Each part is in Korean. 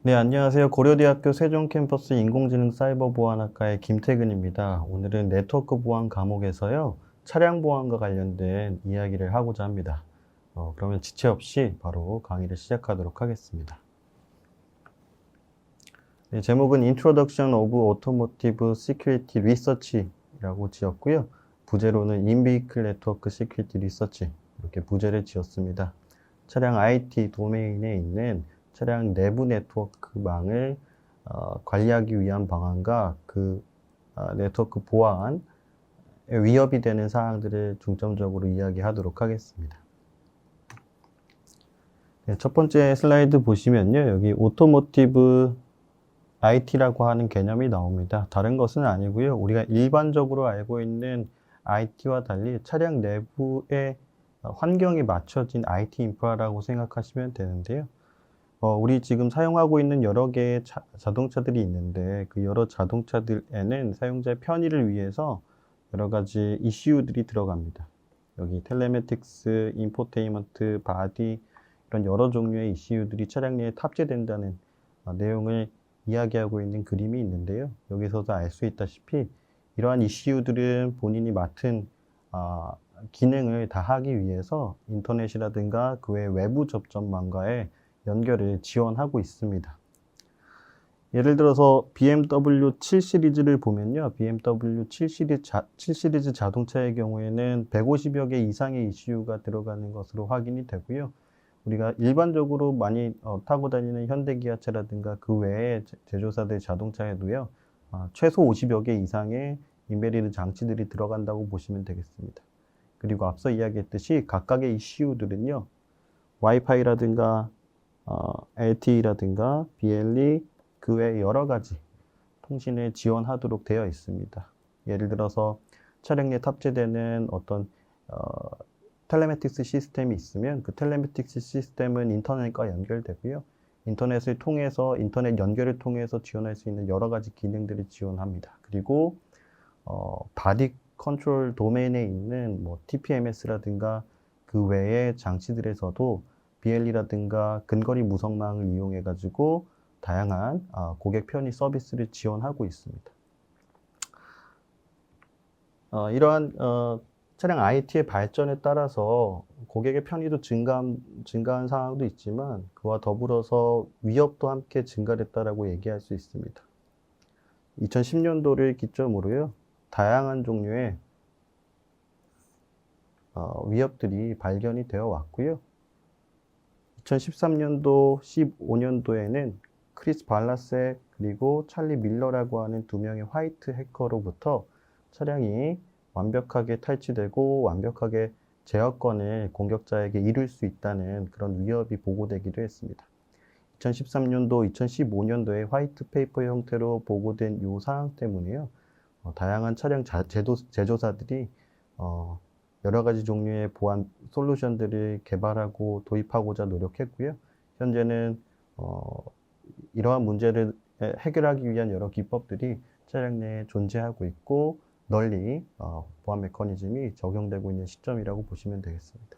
네, 안녕하세요. 고려대학교 세종캠퍼스 인공지능 사이버보안학과의 김태근입니다. 오늘은 네트워크 보안 과목에서요, 차량 보안과 관련된 이야기를 하고자 합니다. 그러면 지체 없이 바로 강의를 시작하도록 하겠습니다. 네, 제목은 Introduction of Automotive Security Research라고 지었고요. 부제로는 In-Vehicle Network Security Research 이렇게 부제를 지었습니다. 차량 IT 도메인에 있는 차량 내부 네트워크망을 관리하기 위한 방안과 그 네트워크 보안에 위협이 되는 사항들을 중점적으로 이야기하도록 하겠습니다. 네, 첫 번째 슬라이드 보시면요. 여기 오토모티브 IT라고 하는 개념이 나옵니다. 다른 것은 아니고요. 우리가 일반적으로 알고 있는 IT와 달리 차량 내부의 환경이 맞춰진 IT 인프라라고 생각하시면 되는데요. 우리 지금 사용하고 있는 여러 개의 자동차들이 있는데 그 여러 자동차들에는 사용자의 편의를 위해서 여러 가지 이슈들이 들어갑니다. 여기 텔레매틱스, 인포테인먼트, 바디 이런 여러 종류의 이슈들이 차량 내에 탑재된다는 내용을 이야기하고 있는 그림이 있는데요. 여기서도 알 수 있다시피 이러한 이슈들은 본인이 맡은 기능을 다 하기 위해서 인터넷이라든가 그 외 외부 접점망과의 연결을 지원하고 있습니다. 예를 들어서 BMW 7 시리즈를 보면요. BMW 7 시리즈 자동차의 경우에는 150여 개 이상의 ECU가 들어가는 것으로 확인이 되고요. 우리가 일반적으로 많이 타고 다니는 현대기아차라든가 그 외의 제조사들 자동차에도요. 최소 50여 개 이상의 인베리드 장치들이 들어간다고 보시면 되겠습니다. 그리고 앞서 이야기했듯이 각각의 ECU들은요. 와이파이라든가 LTE라든가 BLE 그 외 여러 가지 통신을 지원하도록 되어 있습니다. 예를 들어서 차량에 탑재되는 어떤 텔레매틱스 시스템이 있으면 그 텔레매틱스 시스템은 인터넷과 연결되고요. 인터넷을 통해서 인터넷 연결을 통해서 지원할 수 있는 여러 가지 기능들을 지원합니다. 그리고 바디 컨트롤 도메인에 있는 뭐 TPMS라든가 그 외의 장치들에서도 BLE라든가 근거리 무선망을 이용해 가지고 다양한 고객 편의 서비스를 지원하고 있습니다. 이러한 차량 IT의 발전에 따라서 고객의 편의도 증가한 상황도 있지만 그와 더불어서 위협도 함께 증가했다라고 얘기할 수 있습니다. 2010년도를 기점으로요. 다양한 종류의 위협들이 발견이 되어 왔고요. 2013년도, 15년도에는 크리스 발라색 그리고 찰리 밀러라고 하는 두 명의 화이트 해커로부터 차량이 완벽하게 탈취되고 완벽하게 제어권을 공격자에게 이룰 수 있다는 그런 위협이 보고되기도 했습니다. 2013년도, 2015년도에 화이트 페이퍼 형태로 보고된 이 사항 때문에요. 다양한 차량 제조사들이 여러 가지 종류의 보안 솔루션들을 개발하고 도입하고자 노력했고요. 현재는 이러한 문제를 해결하기 위한 여러 기법들이 차량 내에 존재하고 있고 널리 보안 메커니즘이 적용되고 있는 시점이라고 보시면 되겠습니다.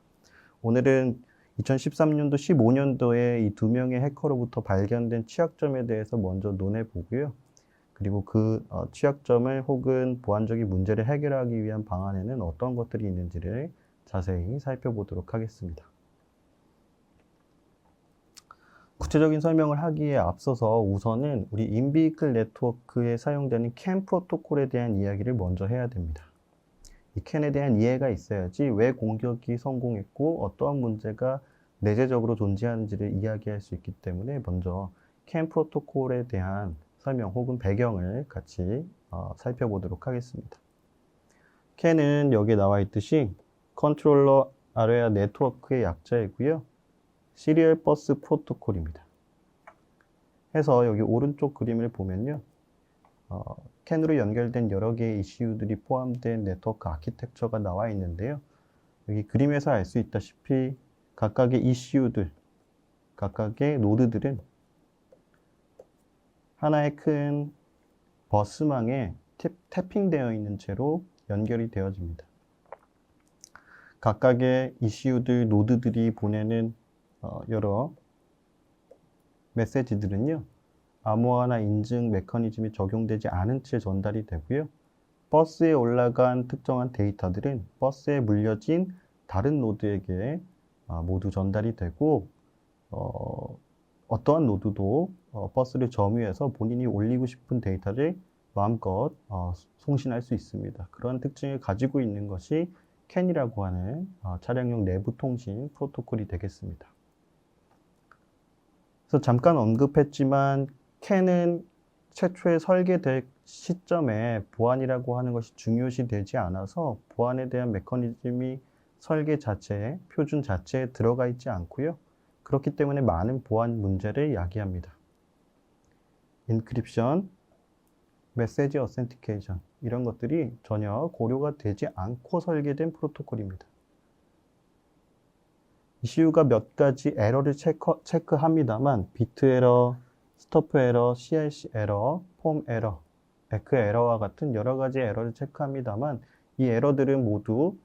오늘은 2013년도, 15년도에 이 두 명의 해커로부터 발견된 취약점에 대해서 먼저 논해 보고요. 그리고 그 취약점을 혹은 보안적인 문제를 해결하기 위한 방안에는 어떤 것들이 있는지를 자세히 살펴보도록 하겠습니다. 구체적인 설명을 하기에 앞서서 우선은 우리 인비클 네트워크에 사용되는 CAN 프로토콜에 대한 이야기를 먼저 해야 됩니다. 이 CAN에 대한 이해가 있어야지 왜 공격이 성공했고 어떠한 문제가 내재적으로 존재하는지를 이야기할 수 있기 때문에 먼저 CAN 프로토콜에 대한 설명 혹은 배경을 같이 살펴보도록 하겠습니다. CAN은 여기에 나와 있듯이 컨트롤러 아레아 네트워크의 약자이고요. 시리얼 버스 프로토콜입니다. 해서 여기 오른쪽 그림을 보면요. CAN으로 연결된 여러 개의 ECU들이 포함된 네트워크 아키텍처가 나와 있는데요. 여기 그림에서 알 수 있다시피 각각의 ECU들, 각각의 노드들은 하나의 큰 버스망에 태핑되어 있는 채로 연결이 되어집니다. 각각의 ECU들, 노드들이 보내는 여러 메시지들은요, 암호화나 인증 메커니즘이 적용되지 않은 채 전달이 되고요. 버스에 올라간 특정한 데이터들은 버스에 물려진 다른 노드에게 모두 전달이 되고, 어떠한 노드도 버스를 점유해서 본인이 올리고 싶은 데이터를 마음껏 송신할 수 있습니다. 그런 특징을 가지고 있는 것이 CAN이라고 하는 차량용 내부 통신 프로토콜이 되겠습니다. 그래서 잠깐 언급했지만 CAN은 최초에 설계될 시점에 보안이라고 하는 것이 중요시 되지 않아서 보안에 대한 메커니즘이 설계 자체에, 표준 자체에 들어가 있지 않고요. 그렇기 때문에 많은 보안 문제를 야기합니다. 인크립션, 메시지 어센티케이션 이런 것들이 전혀 고려가 되지 않고 설계된 프로토콜입니다. 이슈가 몇 가지 에러를 체크합니다만 비트 에러, 스토프 에러, CRC 에러, 폼 에러, 에크 에러와 같은 여러 가지 에러를 체크합니다만 이 에러들은 모두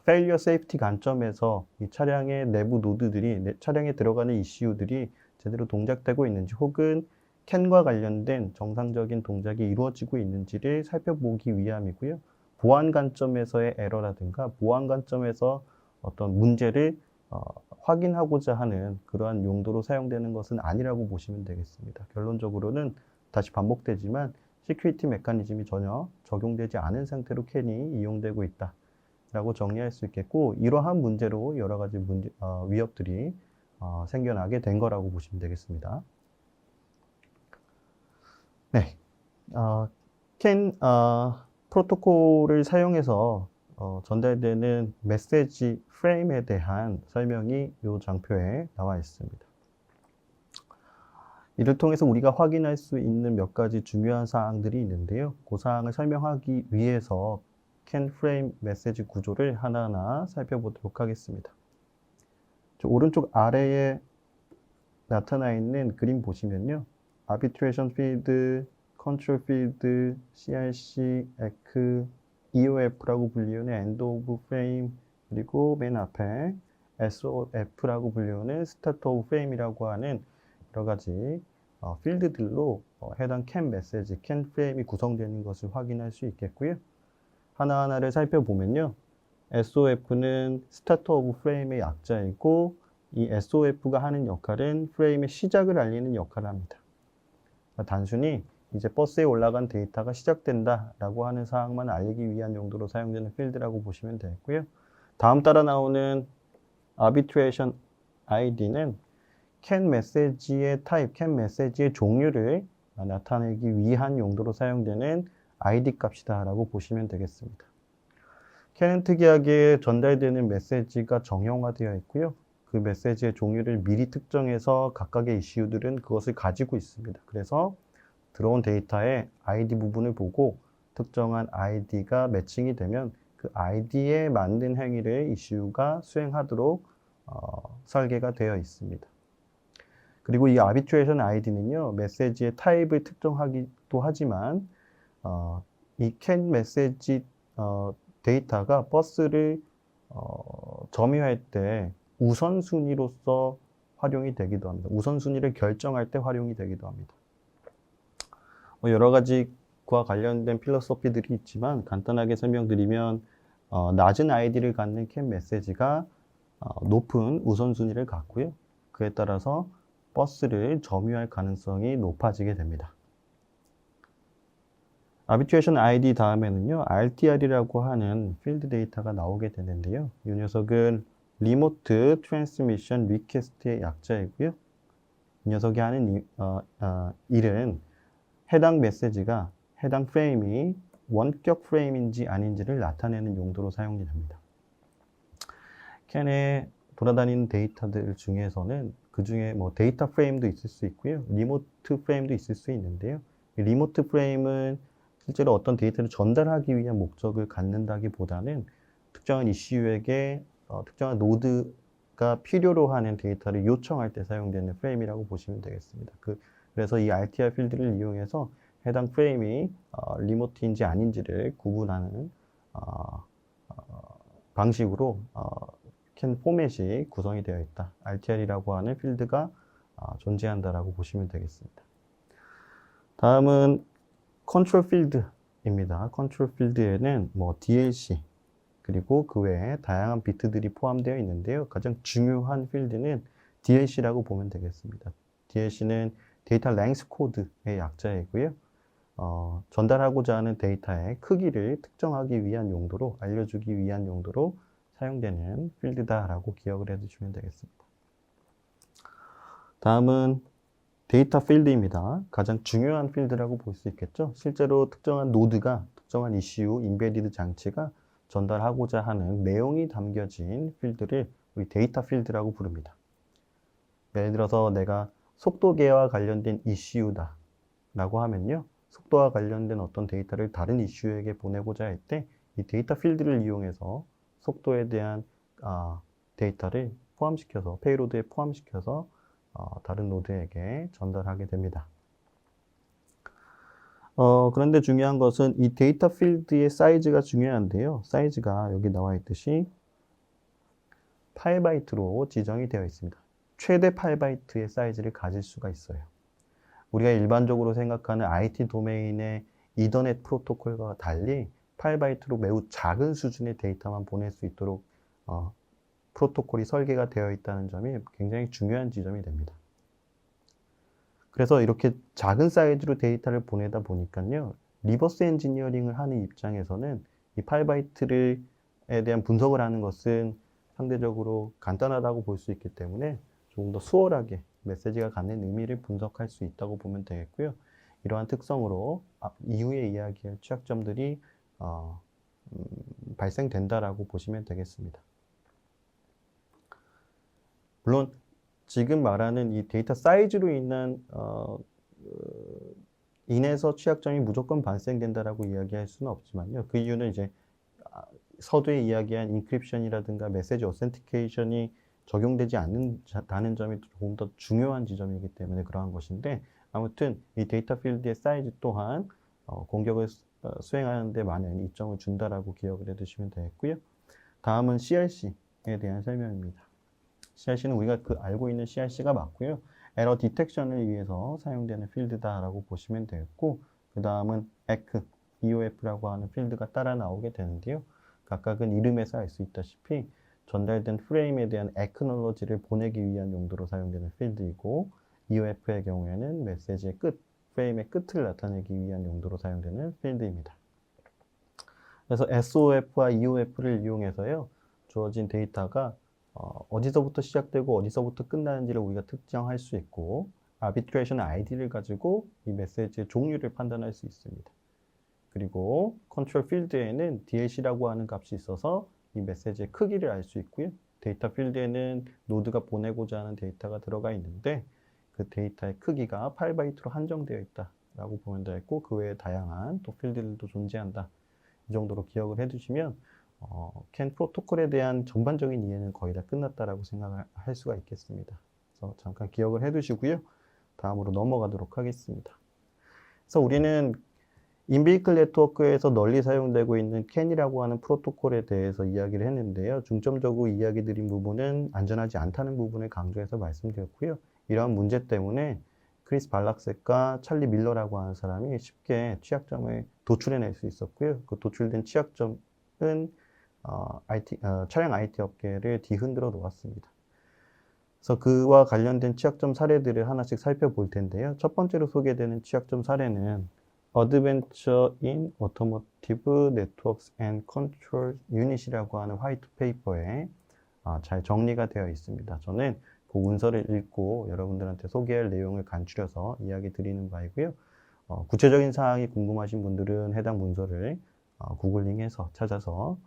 failure safety 관점에서 이 차량의 내부 노드들이, 차량에 들어가는 ECU들이 제대로 동작되고 있는지 혹은 CAN과 관련된 정상적인 동작이 이루어지고 있는지를 살펴보기 위함이고요. 보안 관점에서의 에러라든가 보안 관점에서 어떤 문제를 확인하고자 하는 그러한 용도로 사용되는 것은 아니라고 보시면 되겠습니다. 결론적으로는 다시 반복되지만 시큐리티 메커니즘이 전혀 적용되지 않은 상태로 CAN이 이용되고 있다 라고 정리할 수 있겠고, 이러한 문제로 여러 가지 위협들이 생겨나게 된 거라고 보시면 되겠습니다. 네, CAN 프로토콜을 사용해서 전달되는 메시지 프레임에 대한 설명이 이 장표에 나와 있습니다. 이를 통해서 우리가 확인할 수 있는 몇 가지 중요한 사항들이 있는데요. 그 사항을 설명하기 위해서 CAN 프레임 메시지 구조를 하나하나 살펴보도록 하겠습니다. 오른쪽 아래에 나타나 있는 그림 보시면요. Arbitration Field, Control Field, CRC, EC, EOF라고 불리우는 End of Frame, 그리고 맨 앞에 SOF라고 불리우는 Start of Frame이라고 하는 여러 가지 필드들로 해당 CAN 메시지, CAN 프레임이 구성되는 것을 확인할 수 있겠고요. 하나하나를 살펴보면요. SOF는 Start of Frame의 약자이고 이 SOF가 하는 역할은 프레임의 시작을 알리는 역할을 합니다. 단순히 이제 버스에 올라간 데이터가 시작된다 라고 하는 사항만 알리기 위한 용도로 사용되는 필드라고 보시면 되고요. 다음 따라 나오는 Arbitration ID는 CAN 메시지의 타입, CAN 메시지의 종류를 나타내기 위한 용도로 사용되는 ID 값이다 라고 보시면 되겠습니다. CAN은 특이하게 전달되는 메시지가 정형화되어 있고요. 그 메시지의 종류를 미리 특정해서 각각의 이슈들은 그것을 가지고 있습니다. 그래서 들어온 데이터의 ID 부분을 보고 특정한 ID가 매칭이 되면 그 ID에 맞는 행위를 이슈가 수행하도록 설계가 되어 있습니다. 그리고 이 Arbitration ID는요, 메시지의 타입을 특정하기도 하지만 이 CAN 메시지 데이터가 버스를 점유할 때 우선순위로서 활용이 되기도 합니다. 우선순위를 결정할 때 활용이 되기도 합니다. 여러 가지과 관련된 필로소피들이 있지만 간단하게 설명드리면 낮은 ID를 갖는 CAN 메시지가 높은 우선순위를 갖고요. 그에 따라서 버스를 점유할 가능성이 높아지게 됩니다. Arbitration ID 다음에는요, RTR이라고 하는 필드 데이터가 나오게 되는데요. 이 녀석은 Remote Transmission Request의 약자이고요. 이 녀석이 하는 일은 해당 메시지가, 해당 프레임이 원격 프레임인지 아닌지를 나타내는 용도로 사용이 됩니다. CAN에 돌아다니는 데이터들 중에서는 그 중에 데이터 프레임도 있을 수 있고요. 리모트 프레임도 있을 수 있는데요. 이 리모트 프레임은 실제로 어떤 데이터를 전달하기 위한 목적을 갖는다기보다는 특정한 이슈에게 특정한 노드가 필요로 하는 데이터를 요청할 때 사용되는 프레임이라고 보시면 되겠습니다. 그래서 이 RTR 필드를 이용해서 해당 프레임이 리모트인지 아닌지를 구분하는 방식으로 CAN 포맷이 구성이 되어 있다. RTR이라고 하는 필드가 존재한다라고 보시면 되겠습니다. 다음은 컨트롤 필드입니다. 컨트롤 필드에는 뭐 DLC 그리고 그 외에 다양한 비트들이 포함되어 있는데요. 가장 중요한 필드는 DLC라고 보면 되겠습니다. DLC는 데이터 랭스 코드의 약자이고요. 전달하고자 하는 데이터의 크기를 특정하기 위한 용도로, 알려주기 위한 용도로 사용되는 필드다라고 기억을 해두시면 되겠습니다. 다음은 데이터 필드입니다. 가장 중요한 필드라고 볼 수 있겠죠. 실제로 특정한 노드가, 특정한 이슈, 인베디드 장치가 전달하고자 하는 내용이 담겨진 필드를 우리 데이터 필드라고 부릅니다. 예를 들어서 내가 속도계와 관련된 이슈다 라고 하면요. 속도와 관련된 어떤 데이터를 다른 이슈에게 보내고자 할 때 이 데이터 필드를 이용해서 속도에 대한 데이터를 포함시켜서, 페이로드에 포함시켜서 다른 노드에게 전달하게 됩니다. 그런데 중요한 것은 이 데이터 필드의 사이즈가 중요한데요. 사이즈가 여기 나와 있듯이 8바이트로 지정이 되어 있습니다. 최대 8바이트의 사이즈를 가질 수가 있어요. 우리가 일반적으로 생각하는 IT 도메인의 이더넷 프로토콜과 달리 8바이트로 매우 작은 수준의 데이터만 보낼 수 있도록 프로토콜이 설계가 되어 있다는 점이 굉장히 중요한 지점이 됩니다. 그래서 이렇게 작은 사이즈로 데이터를 보내다 보니까요, 리버스 엔지니어링을 하는 입장에서는 이 8바이트에 대한 분석을 하는 것은 상대적으로 간단하다고 볼 수 있기 때문에 조금 더 수월하게 메시지가 갖는 의미를 분석할 수 있다고 보면 되겠고요. 이러한 특성으로 이후에 이야기할 취약점들이 발생된다라고 보시면 되겠습니다. 물론 지금 말하는 이 데이터 사이즈로 인해서 취약점이 무조건 발생된다라고 이야기할 수는 없지만요. 그 이유는 이제 서두에 이야기한 인크립션이라든가 메시지 오센티케이션이 적용되지 않는다는 점이 조금 더 중요한 지점이기 때문에 그러한 것인데, 아무튼 이 데이터 필드의 사이즈 또한 공격을 수행하는 데 많은 이점을 준다라고 기억을 해두시면 되겠고요. 다음은 CRC에 대한 설명입니다. CRC는 우리가 알고 있는 CRC가 맞고요. 에러 디텍션을 위해서 사용되는 필드다라고 보시면 되겠고, 그 다음은 EOF라고 하는 필드가 따라 나오게 되는데요. 각각은 이름에서 알 수 있다시피 전달된 프레임에 대한 액크놀로지를 보내기 위한 용도로 사용되는 필드이고, EOF의 경우에는 메시지의 프레임의 끝을 나타내기 위한 용도로 사용되는 필드입니다. 그래서 SOF와 EOF를 이용해서요, 주어진 데이터가 어디서부터 시작되고 어디서부터 끝나는지를 우리가 특정할 수 있고, arbitration ID를 가지고 이 메시지의 종류를 판단할 수 있습니다. 그리고 컨트롤 필드에는 DLC라고 하는 값이 있어서 이 메시지의 크기를 알 수 있고요. 데이터 필드에는 노드가 보내고자 하는 데이터가 들어가 있는데 그 데이터의 크기가 8바이트로 한정되어 있다라고 보면 되겠고, 그 외에 다양한 또 필드들도 존재한다. 이 정도로 기억을 해두시면 CAN 프로토콜에 대한 전반적인 이해는 거의 다 끝났다라고 생각을 할 수가 있겠습니다. 그래서 잠깐 기억을 해두시고요. 다음으로 넘어가도록 하겠습니다. 그래서 우리는 인비클 네트워크에서 널리 사용되고 있는 CAN이라고 하는 프로토콜에 대해서 이야기를 했는데요. 중점적으로 이야기 드린 부분은 안전하지 않다는 부분을 강조해서 말씀드렸고요. 이러한 문제 때문에 크리스 발락색과 찰리 밀러라고 하는 사람이 쉽게 취약점을 도출해낼 수 있었고요. 그 도출된 취약점은 차량 IT 업계를 뒤흔들어 놓았습니다. 그래서 그와 관련된 취약점 사례들을 하나씩 살펴볼 텐데요. 첫 번째로 소개되는 취약점 사례는 Adventure in Automotive Networks and Control Unit이라고 하는 화이트 페이퍼에 잘 정리가 되어 있습니다. 저는 그 문서를 읽고 여러분들한테 소개할 내용을 간추려서 이야기 드리는 바이고요. 구체적인 사항이 궁금하신 분들은 해당 문서를 구글링해서 찾아서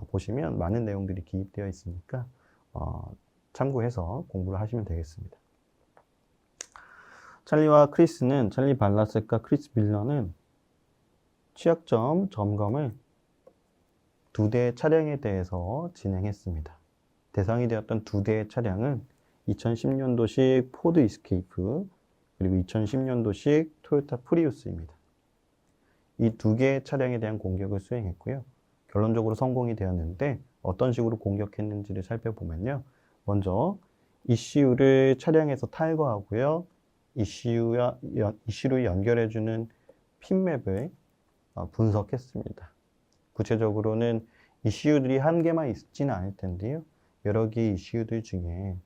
보시면 많은 내용들이 기입되어 있으니까 참고해서 공부를 하시면 되겠습니다. 찰리 발라색과 크리스 밀러는 취약점 점검을 2대의 차량에 대해서 진행했습니다. 대상이 되었던 2대의 차량은 2010년도식 포드 이스케이프 그리고 2010년도식 토요타 프리우스입니다. 이 2개의 차량에 대한 공격을 수행했고요. 결론적으로 성공이 되었는데 어떤 식으로 공격했는지를 살펴보면요. 먼저 ECU를 차량에서 탈거하고요. ECU를 연결해주는 핀맵을 분석했습니다. 구체적으로는 ECU들이 한 개만 있지는 않을 텐데요. 여러 개의 ECU들 중에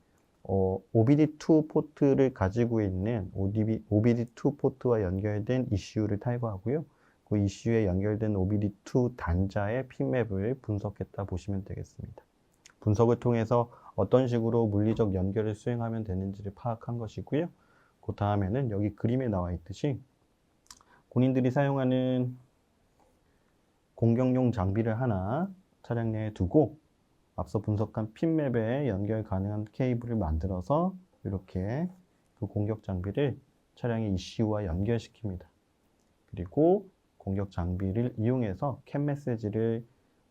OBD2 포트를 가지고 있는 OBD2 포트와 연결된 ECU를 탈거하고요. 그 ECU에 연결된 OBD2 단자의 핀맵을 분석했다 보시면 되겠습니다. 분석을 통해서 어떤 식으로 물리적 연결을 수행하면 되는지를 파악한 것이고요. 그 다음에는 여기 그림에 나와 있듯이 본인들이 사용하는 공격용 장비를 하나 차량 내에 두고 앞서 분석한 핀맵에 연결 가능한 케이블을 만들어서 이렇게 그 공격 장비를 차량의 ECU와 연결시킵니다. 그리고 공격 장비를 이용해서 캔 메시지를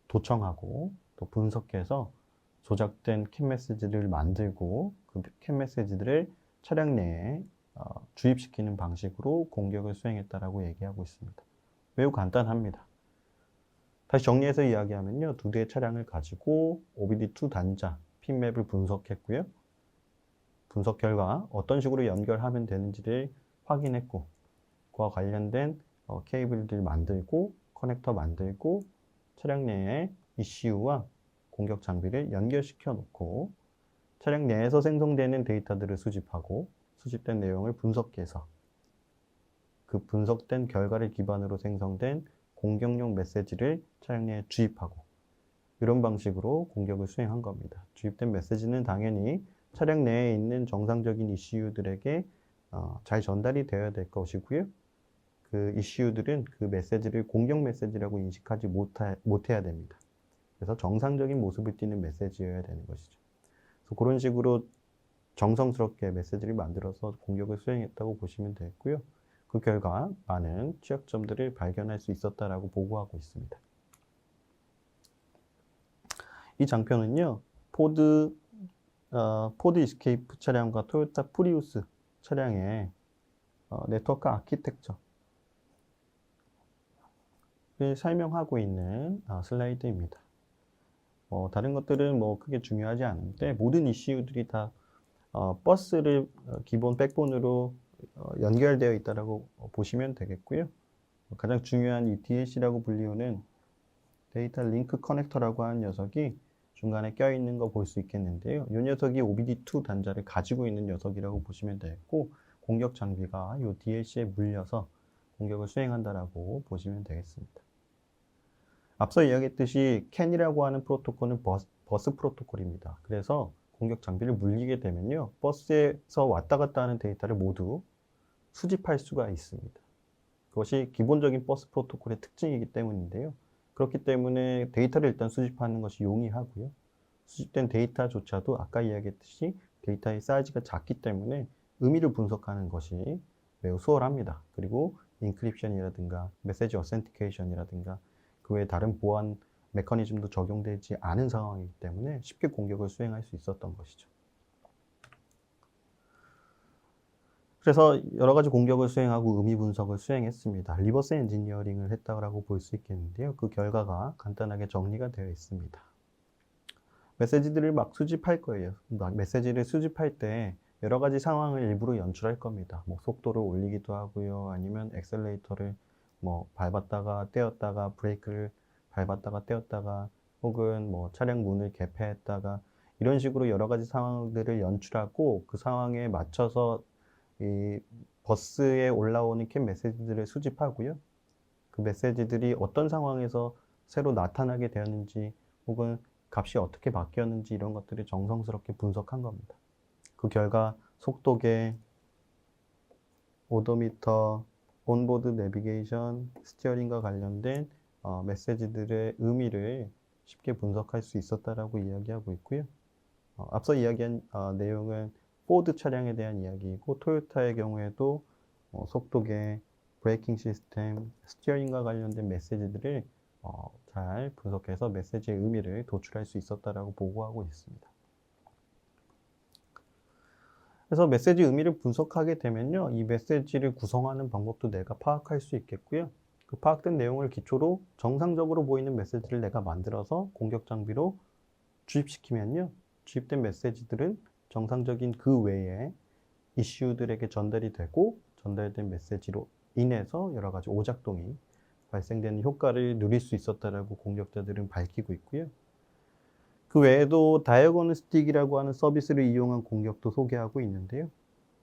도청하고 또 분석해서 조작된 캔 메시지를 만들고 그 캔 메시지들을 차량 내에 주입시키는 방식으로 공격을 수행했다라고 얘기하고 있습니다. 매우 간단합니다. 다시 정리해서 이야기하면요. 두 대의 차량을 가지고 OBD2 단자, 핀맵을 분석했고요. 분석 결과 어떤 식으로 연결하면 되는지를 확인했고 그와 관련된 케이블들 만들고 커넥터 만들고 차량 내에 ECU와 공격 장비를 연결시켜 놓고 차량 내에서 생성되는 데이터들을 수집하고 수집된 내용을 분석해서 그 분석된 결과를 기반으로 생성된 공격용 메시지를 차량 내에 주입하고 이런 방식으로 공격을 수행한 겁니다. 주입된 메시지는 당연히 차량 내에 있는 정상적인 ECU들에게 잘 전달이 되어야 될 것이고요. 그 ECU들은 그 메시지를 공격 메시지라고 인식하지 못해야 됩니다. 그래서 정상적인 모습을 띠는 메시지여야 되는 것이죠. 그래서 그런 식으로 정성스럽게 메시지를 만들어서 공격을 수행했다고 보시면 되겠고요. 그 결과 많은 취약점들을 발견할 수 있었다라고 보고하고 있습니다. 이 장편은요, 포드 이스케이프 차량과 토요타 프리우스 차량의 네트워크 아키텍처를 설명하고 있는 슬라이드입니다. 다른 것들은 뭐 크게 중요하지 않은데 모든 ECU들이 다 버스를 기본 백본으로 연결되어 있다고 보시면 되겠고요. 가장 중요한 이 DLC라고 불리우는 데이터 링크 커넥터라고 하는 녀석이 중간에 껴있는 거 볼 수 있겠는데요. 이 녀석이 OBD2 단자를 가지고 있는 녀석이라고 보시면 되겠고 공격 장비가 이 DLC에 물려서 공격을 수행한다라고 보시면 되겠습니다. 앞서 이야기했듯이 CAN이라고 하는 프로토콜은 버스 프로토콜입니다. 그래서 공격 장비를 물리게 되면요. 버스에서 왔다 갔다 하는 데이터를 모두 수집할 수가 있습니다. 그것이 기본적인 버스 프로토콜의 특징이기 때문인데요. 그렇기 때문에 데이터를 일단 수집하는 것이 용이하고요. 수집된 데이터조차도 아까 이야기했듯이 데이터의 사이즈가 작기 때문에 의미를 분석하는 것이 매우 수월합니다. 그리고 인크립션이라든가 메시지 어센티케이션이라든가 그 외에 다른 보안 메커니즘도 적용되지 않은 상황이기 때문에 쉽게 공격을 수행할 수 있었던 것이죠. 그래서 여러 가지 공격을 수행하고 의미 분석을 수행했습니다. 리버스 엔지니어링을 했다고 볼 수 있겠는데요. 그 결과가 간단하게 정리가 되어 있습니다. 메시지들을 막 수집할 거예요. 메시지를 수집할 때 여러 가지 상황을 일부러 연출할 겁니다. 뭐 속도를 올리기도 하고요. 아니면 엑셀레이터를 뭐 밟았다가 떼었다가 브레이크를 밟았다가 떼었다가 혹은 뭐 차량 문을 개폐했다가 이런 식으로 여러 가지 상황들을 연출하고 그 상황에 맞춰서 이 버스에 올라오는 캔 메시지들을 수집하고요. 그 메시지들이 어떤 상황에서 새로 나타나게 되었는지 혹은 값이 어떻게 바뀌었는지 이런 것들을 정성스럽게 분석한 겁니다. 그 결과 속도계, 오도미터, 온보드 내비게이션, 스티어링과 관련된 메시지들의 의미를 쉽게 분석할 수 있었다라고 이야기하고 있고요. 앞서 이야기한 내용은 포드 차량에 대한 이야기이고 토요타의 경우에도 속도계, 브레이킹 시스템, 스티어링과 관련된 메시지들을 잘 분석해서 메시지의 의미를 도출할 수 있었다라고 보고하고 있습니다. 그래서 메시지 의미를 분석하게 되면요, 이 메시지를 구성하는 방법도 내가 파악할 수 있겠고요. 그 파악된 내용을 기초로 정상적으로 보이는 메시지를 내가 만들어서 공격 장비로 주입시키면요, 주입된 메시지들은 정상적인 그 외에 이슈들에게 전달이 되고 전달된 메시지로 인해서 여러 가지 오작동이 발생되는 효과를 누릴 수 있었다라고 공격자들은 밝히고 있고요. 그 외에도 다이어고니스틱이라고 하는 서비스를 이용한 공격도 소개하고 있는데요.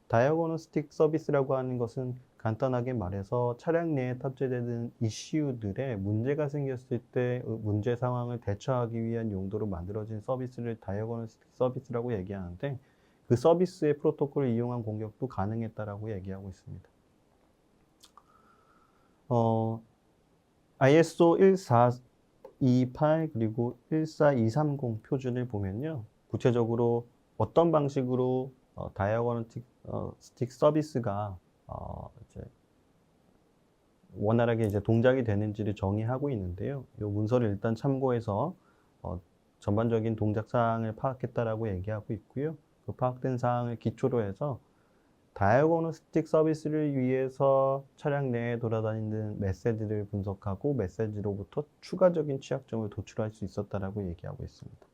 다이어고니스틱 서비스라고 하는 것은 간단하게 말해서 차량 내에 탑재되는 이슈들에 문제가 생겼을 때 문제 상황을 대처하기 위한 용도로 만들어진 서비스를 다이어고니스틱 서비스라고 얘기하는데, 그 서비스의 프로토콜을 이용한 공격도 가능했다라고 얘기하고 있습니다. ISO 14228 그리고 14230 표준을 보면요, 구체적으로 어떤 방식으로 다이어고니스틱 서비스가 이제 원활하게 이제 동작이 되는지를 정의하고 있는데요. 이 문서를 일단 참고해서 전반적인 동작 사항을 파악했다라고 얘기하고 있고요. 그 파악된 사항을 기초로 해서 다이어고니스틱 서비스를 위해서 차량 내에 돌아다니는 메시지를 분석하고 메시지로부터 추가적인 취약점을 도출할 수 있었다라고 얘기하고 있습니다.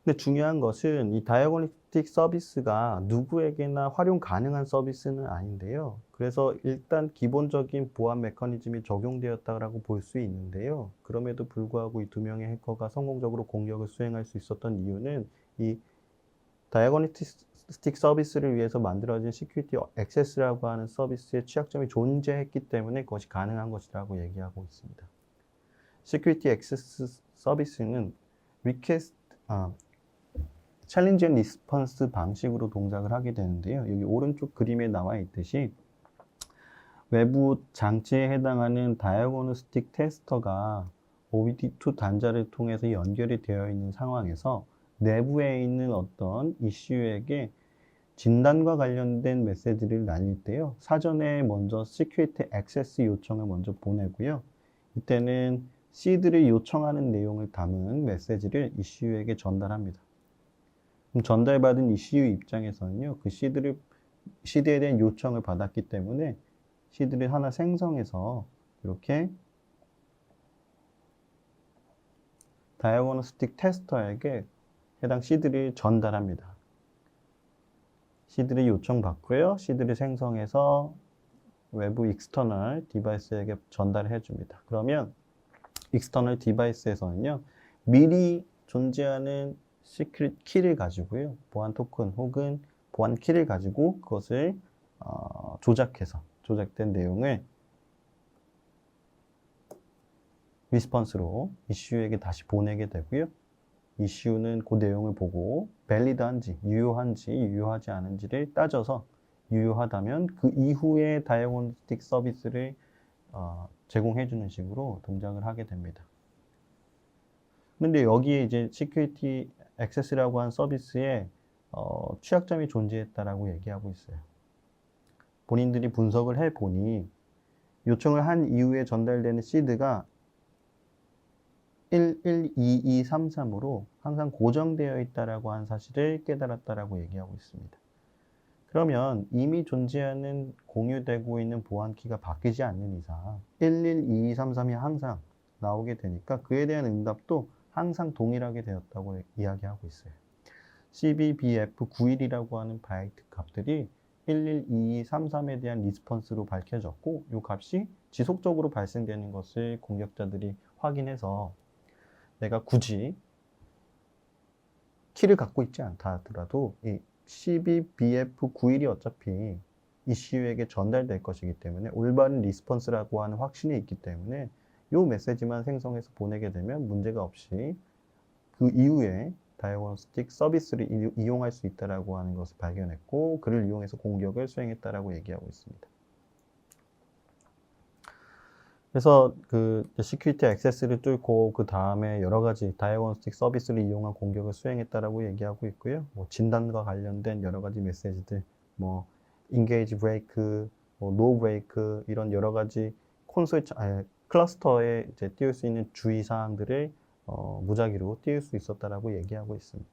근데 중요한 것은 이 다이어고니스틱 서비스가 누구에게나 활용 가능한 서비스는 아닌데요. 그래서 일단 기본적인 보안 메커니즘이 적용되었다고 볼 수 있는데요. 그럼에도 불구하고 이 두 명의 해커가 성공적으로 공격을 수행할 수 있었던 이유는 이 다이어고니스틱 서비스를 위해서 만들어진 시큐리티 액세스라고 하는 서비스의 취약점이 존재했기 때문에 그것이 가능한 것이라고 얘기하고 있습니다. 시큐리티 액세스 서비스는 챌린지 앤 리스폰스 방식으로 동작을 하게 되는데요. 여기 오른쪽 그림에 나와 있듯이 외부 장치에 해당하는 다이어고니스틱 테스터가 OBD2 단자를 통해서 연결이 되어 있는 상황에서 내부에 있는 어떤 이슈에게 진단과 관련된 메시지를 날릴 때요, 사전에 먼저 시큐리티 액세스 요청을 먼저 보내고요. 이때는 시드를 요청하는 내용을 담은 메시지를 이슈에게 전달합니다. 그럼 전달받은 이슈 입장에서는요, 그 시드에 대한 요청을 받았기 때문에 시드를 하나 생성해서 이렇게 다이어고니스틱 테스터에게 해당 시드를 전달합니다. 시드를 요청받고요, 시드를 생성해서 외부 익스터널 디바이스에게 전달해 줍니다. 그러면 익스터널 디바이스에서는요, 미리 존재하는 시크릿 키를 가지고요, 보안 토큰 혹은 보안 키를 가지고 그것을 조작된 내용을 리스폰스로 이슈에게 다시 보내게 되고요. 이슈는 그 내용을 보고 밸리드한지, 유효하지 않은지를 따져서 유효하다면 그 이후에 다이어고니스틱 서비스를 제공해 주는 식으로 동작을 하게 됩니다. 근데 여기에 이제 시큐리티 액세스라고 한 서비스에 취약점이 존재했다라고 얘기하고 있어요. 본인들이 분석을 해 보니 요청을 한 이후에 전달되는 시드가 112233으로 항상 고정되어 있다라고 한 사실을 깨달았다라고 얘기하고 있습니다. 그러면 이미 존재하는 공유되고 있는 보안키가 바뀌지 않는 이상 112233이 항상 나오게 되니까 그에 대한 응답도 항상 동일하게 되었다고 이야기하고 있어요. CBBF91이라고 하는 바이트 값들이 112233에 대한 리스폰스로 밝혀졌고, 이 값이 지속적으로 발생되는 것을 공격자들이 확인해서 내가 굳이 키를 갖고 있지 않다 하더라도 이 CBBF91이 어차피 이슈에게 전달될 것이기 때문에 올바른 리스폰스라고 하는 확신이 있기 때문에 이 메시지만 생성해서 보내게 되면 문제가 없이 그 이후에 다이어고니스틱 서비스를 이용할 수 있다라고 하는 것을 발견했고, 그를 이용해서 공격을 수행했다라고 얘기하고 있습니다. 그래서 그 시큐리티 액세스를 뚫고 그 다음에 여러 가지 다이어고니스틱 서비스를 이용한 공격을 수행했다라고 얘기하고 있고요. 뭐 진단과 관련된 여러 가지 메시지들, 뭐 engage break, 뭐 no break 이런 여러 가지 클러스터에 이제 띄울 수 있는 주의 사항들을 무작위로 띄울 수 있었다라고 얘기하고 있습니다.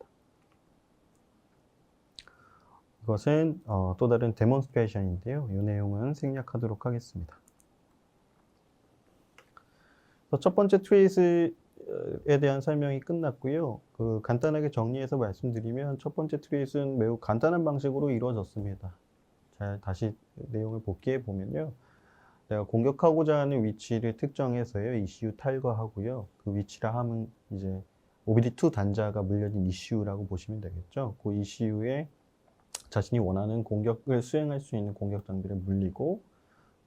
이것은 또 다른 데몬스트레이션인데요. 이 내용은 생략하도록 하겠습니다. 첫 번째 트윗을 대한 설명이 끝났고요. 간단하게 정리해서 말씀드리면 첫 번째 트윗은 매우 간단한 방식으로 이루어졌습니다. 잘 다시 내용을 복기해 보면요. 내가 공격하고자 하는 위치를 특정해서요. 이슈 탈거하고요. 그 위치라 함은 이제 OBD2 단자가 물려진 이슈라고 보시면 되겠죠. 그 이슈에 자신이 원하는 공격을 수행할 수 있는 공격 장비를 물리고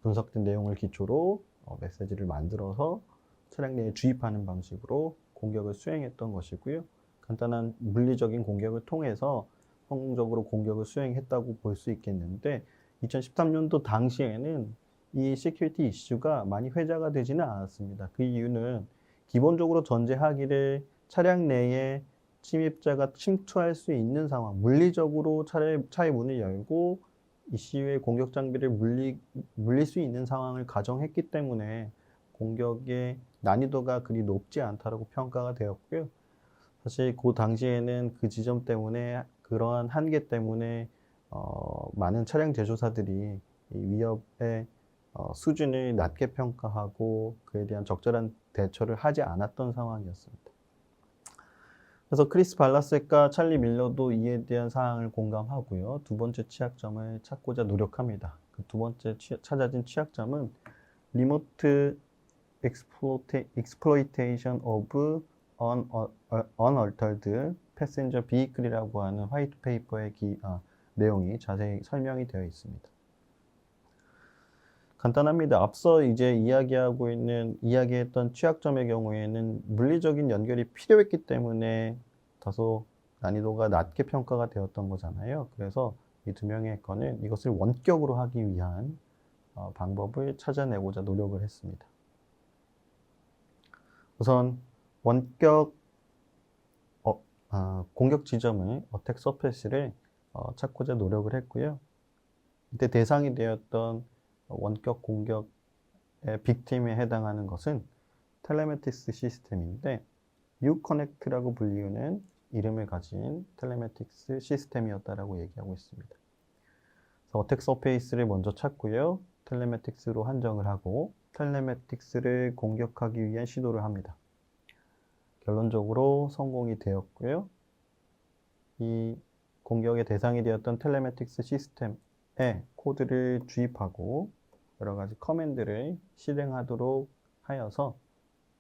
분석된 내용을 기초로 메시지를 만들어서 차량 내에 주입하는 방식으로 공격을 수행했던 것이고요. 간단한 물리적인 공격을 통해서 성공적으로 공격을 수행했다고 볼 수 있겠는데 2013년도 당시에는 이 시큐리티 이슈가 많이 회자가 되지는 않았습니다. 그 이유는 기본적으로 전제하기를 차량 내에 침입자가 침투할 수 있는 상황, 물리적으로 차의 문을 열고 이슈의 공격 장비를 물릴 수 있는 상황을 가정했기 때문에 공격의 난이도가 그리 높지 않다라고 평가가 되었고요. 사실 그 당시에는 그 지점 때문에 그러한 한계 때문에 많은 차량 제조사들이 이 위협의 수준을 낮게 평가하고 그에 대한 적절한 대처를 하지 않았던 상황이었습니다. 그래서 크리스 발라섹과 찰리 밀러도 이에 대한 사항을 공감하고요. 두 번째 취약점을 찾고자 노력합니다. 그 두 번째 찾아진 취약점은 리모트 exploitation of unaltered passenger vehicle이라고 하는 화이트 페이퍼의 내용이 자세히 설명이 되어 있습니다. 간단합니다. 앞서 이제 이야기했던 취약점의 경우에는 물리적인 연결이 필요했기 때문에 다소 난이도가 낮게 평가가 되었던 거잖아요. 그래서 이 두 명의 건은 이것을 원격으로 하기 위한 방법을 찾아내고자 노력을 했습니다. 우선 원격 공격 지점을 어택 서페이스를 찾고자 노력을 했고요. 이때 대상이 되었던 원격 공격의 빅팀에 해당하는 것은 텔레매틱스 시스템인데 Uconnect라고 불리우는 이름을 가진 텔레매틱스 시스템이었다라고 얘기하고 있습니다. 그래서 어택 서페이스를 먼저 찾고요. 텔레매틱스로 한정을 하고 텔레매틱스를 공격하기 위한 시도를 합니다. 결론적으로 성공이 되었고요. 이 공격의 대상이 되었던 텔레매틱스 시스템에 코드를 주입하고 여러 가지 커맨드를 실행하도록 하여서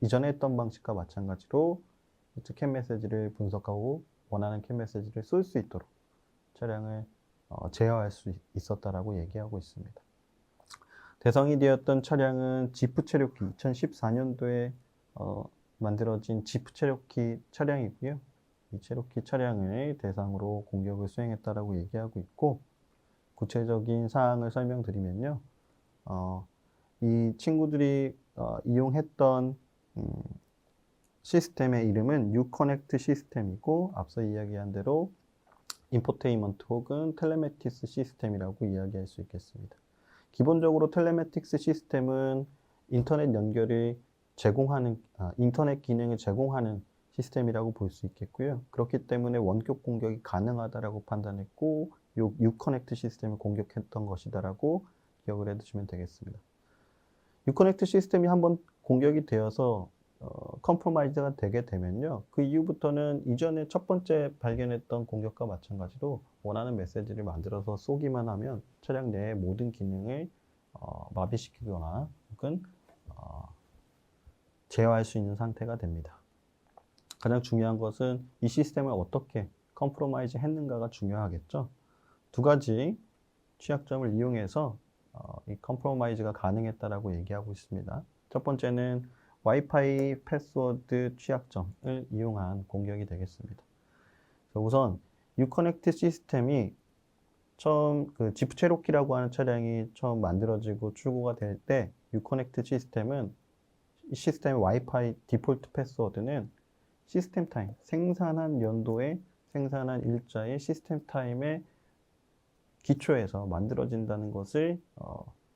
이전에 했던 방식과 마찬가지로 캔 메시지를 분석하고 원하는 캔 메시지를 쏠 수 있도록 차량을 제어할 수 있었다라고 얘기하고 있습니다. 대상이 되었던 차량은 지프 체로키 2014년도에 만들어진 지프 체로키 차량이고요. 이 체로키 차량을 대상으로 공격을 수행했다라고 얘기하고 있고 구체적인 사항을 설명드리면요. 이 친구들이 이용했던 시스템의 이름은 Uconnect 시스템이고 앞서 이야기한 대로 인포테인먼트 혹은 텔레매틱스 시스템이라고 이야기할 수 있겠습니다. 기본적으로 텔레매틱스 시스템은 인터넷 연결을 제공하는 인터넷 기능을 제공하는 시스템이라고 볼 수 있겠고요. 그렇기 때문에 원격 공격이 가능하다라고 판단했고 Uconnect 시스템을 공격했던 것이다라고 기억을 해두시면 되겠습니다. Uconnect 시스템이 한번 공격이 되어서 컴프로마이즈가 되게 되면요. 그 이후부터는 이전에 첫 번째 발견했던 공격과 마찬가지로 원하는 메시지를 만들어서 쏘기만 하면 차량 내의 모든 기능을 마비시키거나 혹은 제어할 수 있는 상태가 됩니다. 가장 중요한 것은 이 시스템을 어떻게 컴프로마이즈 했는가가 중요하겠죠. 두 가지 취약점을 이용해서 이 컴프로마이즈가 가능했다라고 얘기하고 있습니다. 첫 번째는 와이파이 패스워드 취약점을 이용한 공격이 되겠습니다. 우선 Uconnect 시스템이 처음 지프 체로키라고 하는 차량이 처음 만들어지고 출고가 될 때 Uconnect 시스템은 이 시스템의 와이파이 디폴트 패스워드는 시스템 타임, 생산한 연도에 생산한 일자의 시스템 타임에 기초해서 만들어진다는 것을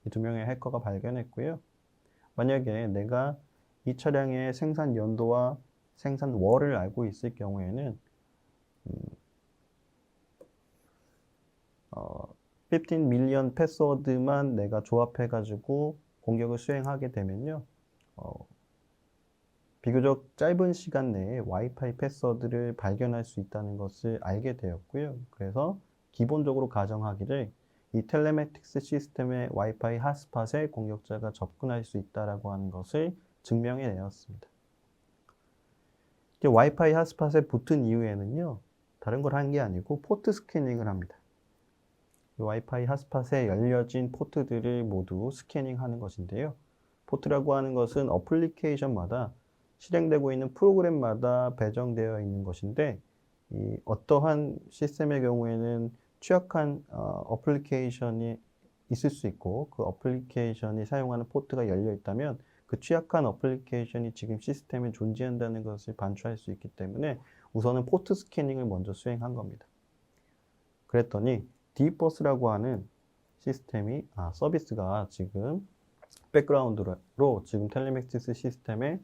이 두 명의 해커가 발견했고요. 만약에 내가 이 차량의 생산 연도와 생산 월을 알고 있을 경우에는 15 밀리언 패스워드만 내가 조합해 가지고 공격을 수행하게 되면요. 비교적 짧은 시간 내에 와이파이 패스워드를 발견할 수 있다는 것을 알게 되었고요. 그래서 기본적으로 가정하기를 이 텔레매틱스 시스템의 와이파이 핫스팟에 공격자가 접근할 수 있다라고 하는 것을 증명해 내었습니다. 와이파이 핫스팟에 붙은 이후에는요, 다른 걸 한 게 아니고 포트 스캐닝을 합니다. 와이파이 핫스팟에 열려진 포트들을 모두 스캐닝하는 것인데요. 포트라고 하는 것은 어플리케이션마다 실행되고 있는 프로그램마다 배정되어 있는 것인데, 이 어떠한 시스템의 경우에는 취약한 어플리케이션이 있을 수 있고, 그 어플리케이션이 사용하는 포트가 열려 있다면 그 취약한 어플리케이션이 지금 시스템에 존재한다는 것을 반추할 수 있기 때문에 우선은 포트 스캐닝을 먼저 수행한 겁니다. 그랬더니 D버스라고 하는 시스템이 서비스가 지금 백그라운드로 지금 텔레매틱스 시스템에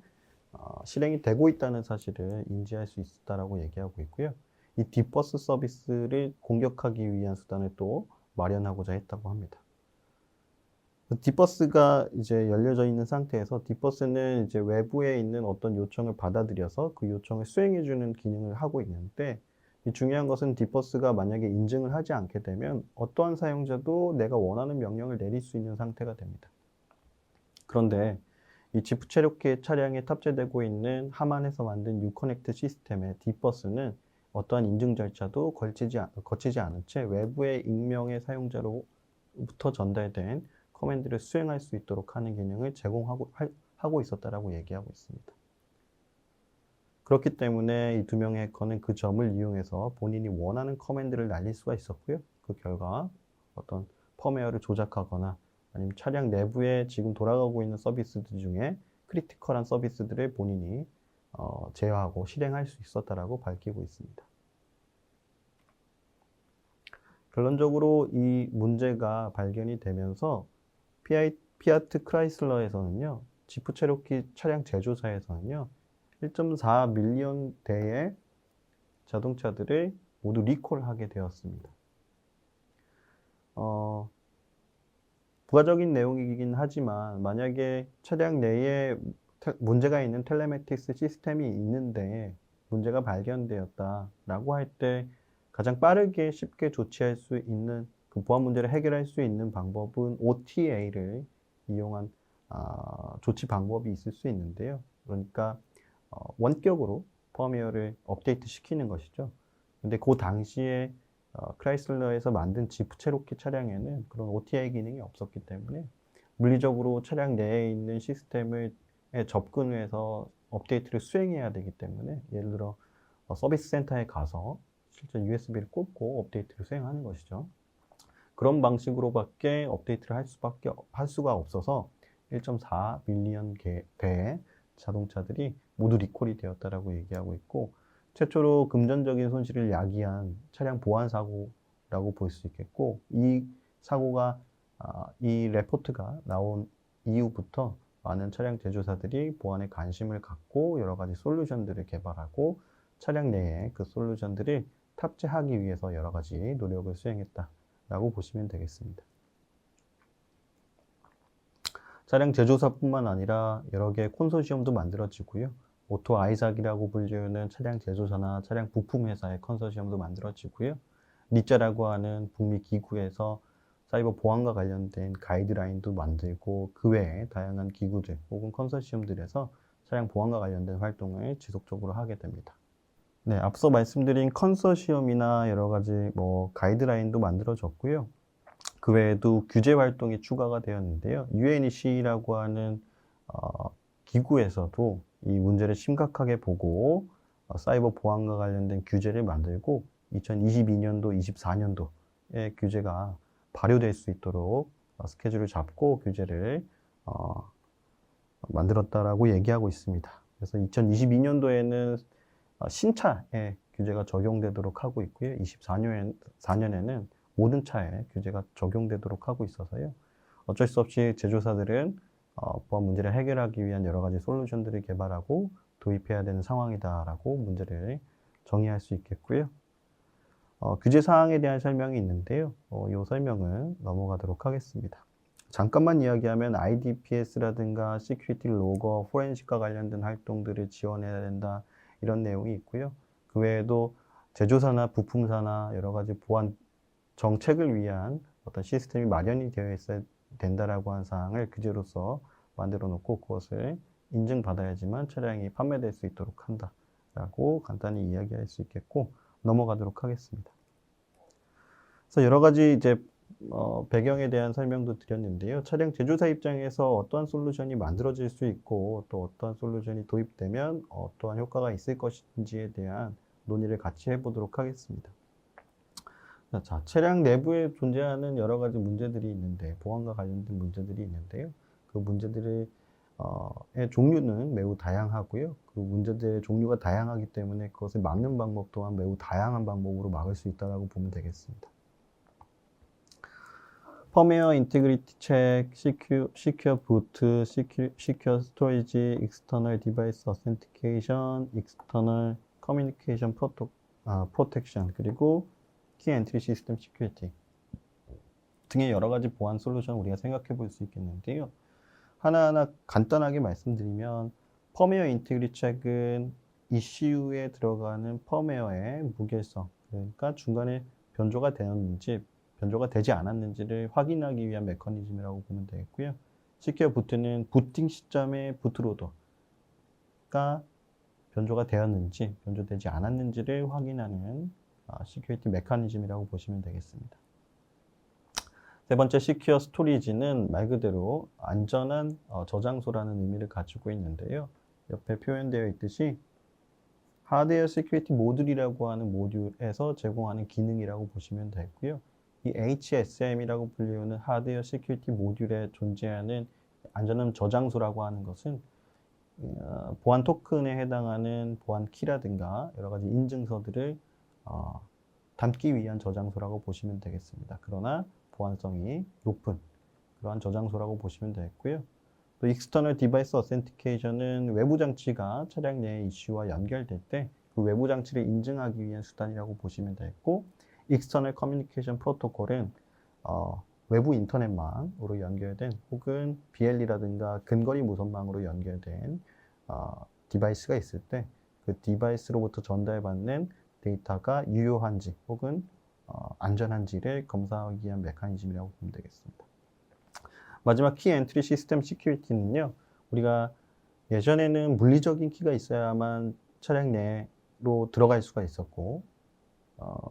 실행이 되고 있다는 사실을 인지할 수 있다라고 얘기하고 있고요. 이 D버스 서비스를 공격하기 위한 수단을 또 마련하고자 했다고 합니다. D버스가 이제 열려져 있는 상태에서 D버스는 이제 외부에 있는 어떤 요청을 받아들여서 그 요청을 수행해주는 기능을 하고 있는데, 이 중요한 것은 D버스가 만약에 인증을 하지 않게 되면 어떠한 사용자도 내가 원하는 명령을 내릴 수 있는 상태가 됩니다. 그런데 이 지프 체로키 차량에 탑재되고 있는 하만에서 만든 유커넥트 시스템의 D버스는 어떠한 인증 절차도 거치지 않은 채 외부의 익명의 사용자로부터 전달된 커맨드를 수행할 수 있도록 하는 기능을 제공하고 있었다라고 얘기하고 있습니다. 그렇기 때문에 이 두 명의 해커는 그 점을 이용해서 본인이 원하는 커맨드를 날릴 수가 있었고요. 그 결과 어떤 펌웨어를 조작하거나 아니면 차량 내부에 지금 돌아가고 있는 서비스들 중에 크리티컬한 서비스들을 본인이 제어하고 실행할 수 있었다라고 밝히고 있습니다. 결론적으로 이 문제가 발견이 되면서 피아트 크라이슬러에서는요, 지프 체로키 차량 제조사에서는요, 1.4 밀리언 대의 자동차들을 모두 리콜하게 되었습니다. 부가적인 내용이긴 하지만 만약에 차량 내에 문제가 있는 텔레매틱스 시스템이 있는데 문제가 발견되었다라고 할 때 가장 빠르게 쉽게 조치할 수 있는 그 보안 문제를 해결할 수 있는 방법은 OTA를 이용한 조치 방법이 있을 수 있는데요. 그러니까 원격으로 펌웨어를 업데이트 시키는 것이죠. 근데 그 당시에 크라이슬러에서 만든 지프 체로키 차량에는 그런 OTA 기능이 없었기 때문에 물리적으로 차량 내에 있는 시스템에 접근을 해서 업데이트를 수행해야 되기 때문에, 예를 들어 서비스 센터에 가서 실제 USB를 꽂고 업데이트를 수행하는 것이죠. 그런 방식으로밖에 업데이트를 할 수가 없어서 1.4 밀리언 대의 자동차들이 모두 리콜이 되었다라고 얘기하고 있고, 최초로 금전적인 손실을 야기한 차량 보안 사고라고 볼 수 있겠고, 이 사고가 이 레포트가 나온 이후부터 많은 차량 제조사들이 보안에 관심을 갖고 여러 가지 솔루션들을 개발하고 차량 내에 그 솔루션들을 탑재하기 위해서 여러 가지 노력을 수행했다라고 보시면 되겠습니다. 차량 제조사뿐만 아니라 여러 개의 콘소시엄도 만들어지고요. 오토 아이삭이라고 불리우는 차량 제조사나 차량 부품 회사의 컨소시엄도 만들어지고요. 리자라고 하는 북미 기구에서 사이버 보안과 관련된 가이드라인도 만들고, 그 외에 다양한 기구들 혹은 컨소시엄들에서 차량 보안과 관련된 활동을 지속적으로 하게 됩니다. 네, 앞서 말씀드린 컨소시엄이나 여러 가지 가이드라인도 만들어졌고요. 그 외에도 규제 활동이 추가가 되었는데요. UNEC라고 하는 기구에서도 이 문제를 심각하게 보고 사이버 보안과 관련된 규제를 만들고 2022년도, 24년도에 규제가 발효될 수 있도록 스케줄을 잡고 규제를 만들었다라고 얘기하고 있습니다. 그래서 2022년도에는 신차에 규제가 적용되도록 하고 있고요. 24년에는 모든 차에 규제가 적용되도록 하고 있어서요. 어쩔 수 없이 제조사들은 보안 문제를 해결하기 위한 여러 가지 솔루션들을 개발하고 도입해야 되는 상황이다라고 문제를 정의할 수 있겠고요. 규제 사항에 대한 설명이 있는데요. 이 설명은 넘어가도록 하겠습니다. 잠깐만 이야기하면 IDPS라든가 시큐리티 로거, 포렌식과 관련된 활동들을 지원해야 된다. 이런 내용이 있고요. 그 외에도 제조사나 부품사나 여러 가지 보안 정책을 위한 어떤 시스템이 마련이 되어 있어야 된다라고 한 사항을 규제로서 만들어 놓고 그것을 인증받아야지만 차량이 판매될 수 있도록 한다라고 간단히 이야기할 수 있겠고 넘어가도록 하겠습니다. 그래서 여러 가지 이제 배경에 대한 설명도 드렸는데요. 차량 제조사 입장에서 어떠한 솔루션이 만들어질 수 있고 또 어떠한 솔루션이 도입되면 어떠한 효과가 있을 것인지에 대한 논의를 같이 해보도록 하겠습니다. 자, 차량 내부에 존재하는 여러 가지 문제들이 있는데 보안과 관련된 문제들이 있는데요. 그 문제들의 종류는 매우 다양하고요. 그 문제들의 종류가 다양하기 때문에 그것을 막는 방법 또한 매우 다양한 방법으로 막을 수 있다고 보면 되겠습니다. 펌웨어 인티그리티 체크, 시큐어 부트, 시큐어 스토리지, 익스터널 디바이스 어센티케이션, 익스터널 커뮤니케이션 프로텍션, 그리고 키 엔트리 시스템 시큐리티 등의 여러 가지 보안 솔루션 우리가 생각해 볼 수 있겠는데요. 하나하나 간단하게 말씀드리면 펌웨어 인티그리티 체크는 ECU에 들어가는 펌웨어의 무결성, 그러니까 중간에 변조가 되었는지 변조가 되지 않았는지를 확인하기 위한 메커니즘이라고 보면 되겠고요. 시큐어 부트는 부팅 시점에 부트로더가 변조가 되었는지 변조되지 않았는지를 확인하는 시큐리티 메커니즘이라고 보시면 되겠습니다. 세 번째 시큐어 스토리지는 말 그대로 안전한 저장소라는 의미를 가지고 있는데요. 옆에 표현되어 있듯이 하드웨어 시큐리티 모듈이라고 하는 모듈에서 제공하는 기능이라고 보시면 되고요. 이 HSM이라고 불리우는 하드웨어 시큐리티 모듈에 존재하는 안전한 저장소라고 하는 것은 보안 토큰에 해당하는 보안 키라든가 여러 가지 인증서들을 담기 위한 저장소라고 보시면 되겠습니다. 그러나 보안성이 높은 그러한 저장소라고 보시면 되겠고요. 또 익스터널 디바이스 어센티케이션은 외부 장치가 차량 내의 이슈와 연결될 때 그 외부 장치를 인증하기 위한 수단이라고 보시면 되겠고, 익스터널 커뮤니케이션 프로토콜은 외부 인터넷망으로 연결된 혹은 BLE라든가 근거리 무선망으로 연결된 디바이스가 있을 때 그 디바이스로부터 전달받는 데이터가 유효한지 혹은 안전한지를 검사하기 위한 메커니즘이라고 보면 되겠습니다. 마지막 키 엔트리 시스템 시큐리티는요, 우리가 예전에는 물리적인 키가 있어야만 차량 내로 들어갈 수가 있었고,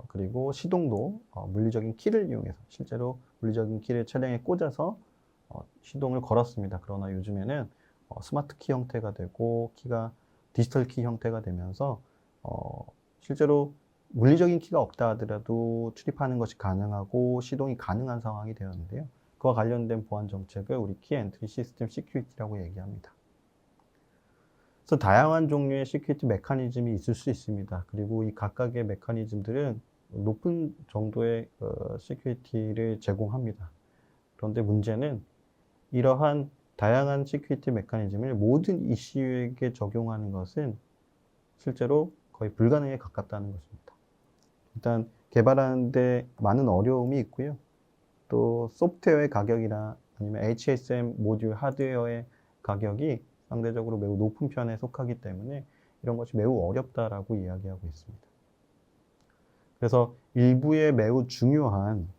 그리고 시동도 물리적인 키를 이용해서 실제로 물리적인 키를 차량에 꽂아서 시동을 걸었습니다. 그러나 요즘에는 스마트 키 형태가 되고 키가 디지털 키 형태가 되면서 실제로 물리적인 키가 없다 하더라도 출입하는 것이 가능하고 시동이 가능한 상황이 되었는데요. 그와 관련된 보안 정책을 우리 키 엔트리 시스템 시큐리티라고 얘기합니다. 그래서 다양한 종류의 시큐리티 메커니즘이 있을 수 있습니다. 그리고 이 각각의 메커니즘들은 높은 정도의 시큐리티를 제공합니다. 그런데 문제는 이러한 다양한 시큐리티 메커니즘을 모든 이슈에게 적용하는 것은 실제로 거의 불가능에 가깝다는 것입니다. 일단 개발하는데 많은 어려움이 있고요. 또 소프트웨어의 가격이나 아니면 HSM 모듈 하드웨어의 가격이 상대적으로 매우 높은 편에 속하기 때문에 이런 것이 매우 어렵다라고 이야기하고 있습니다. 그래서 일부의 매우 중요한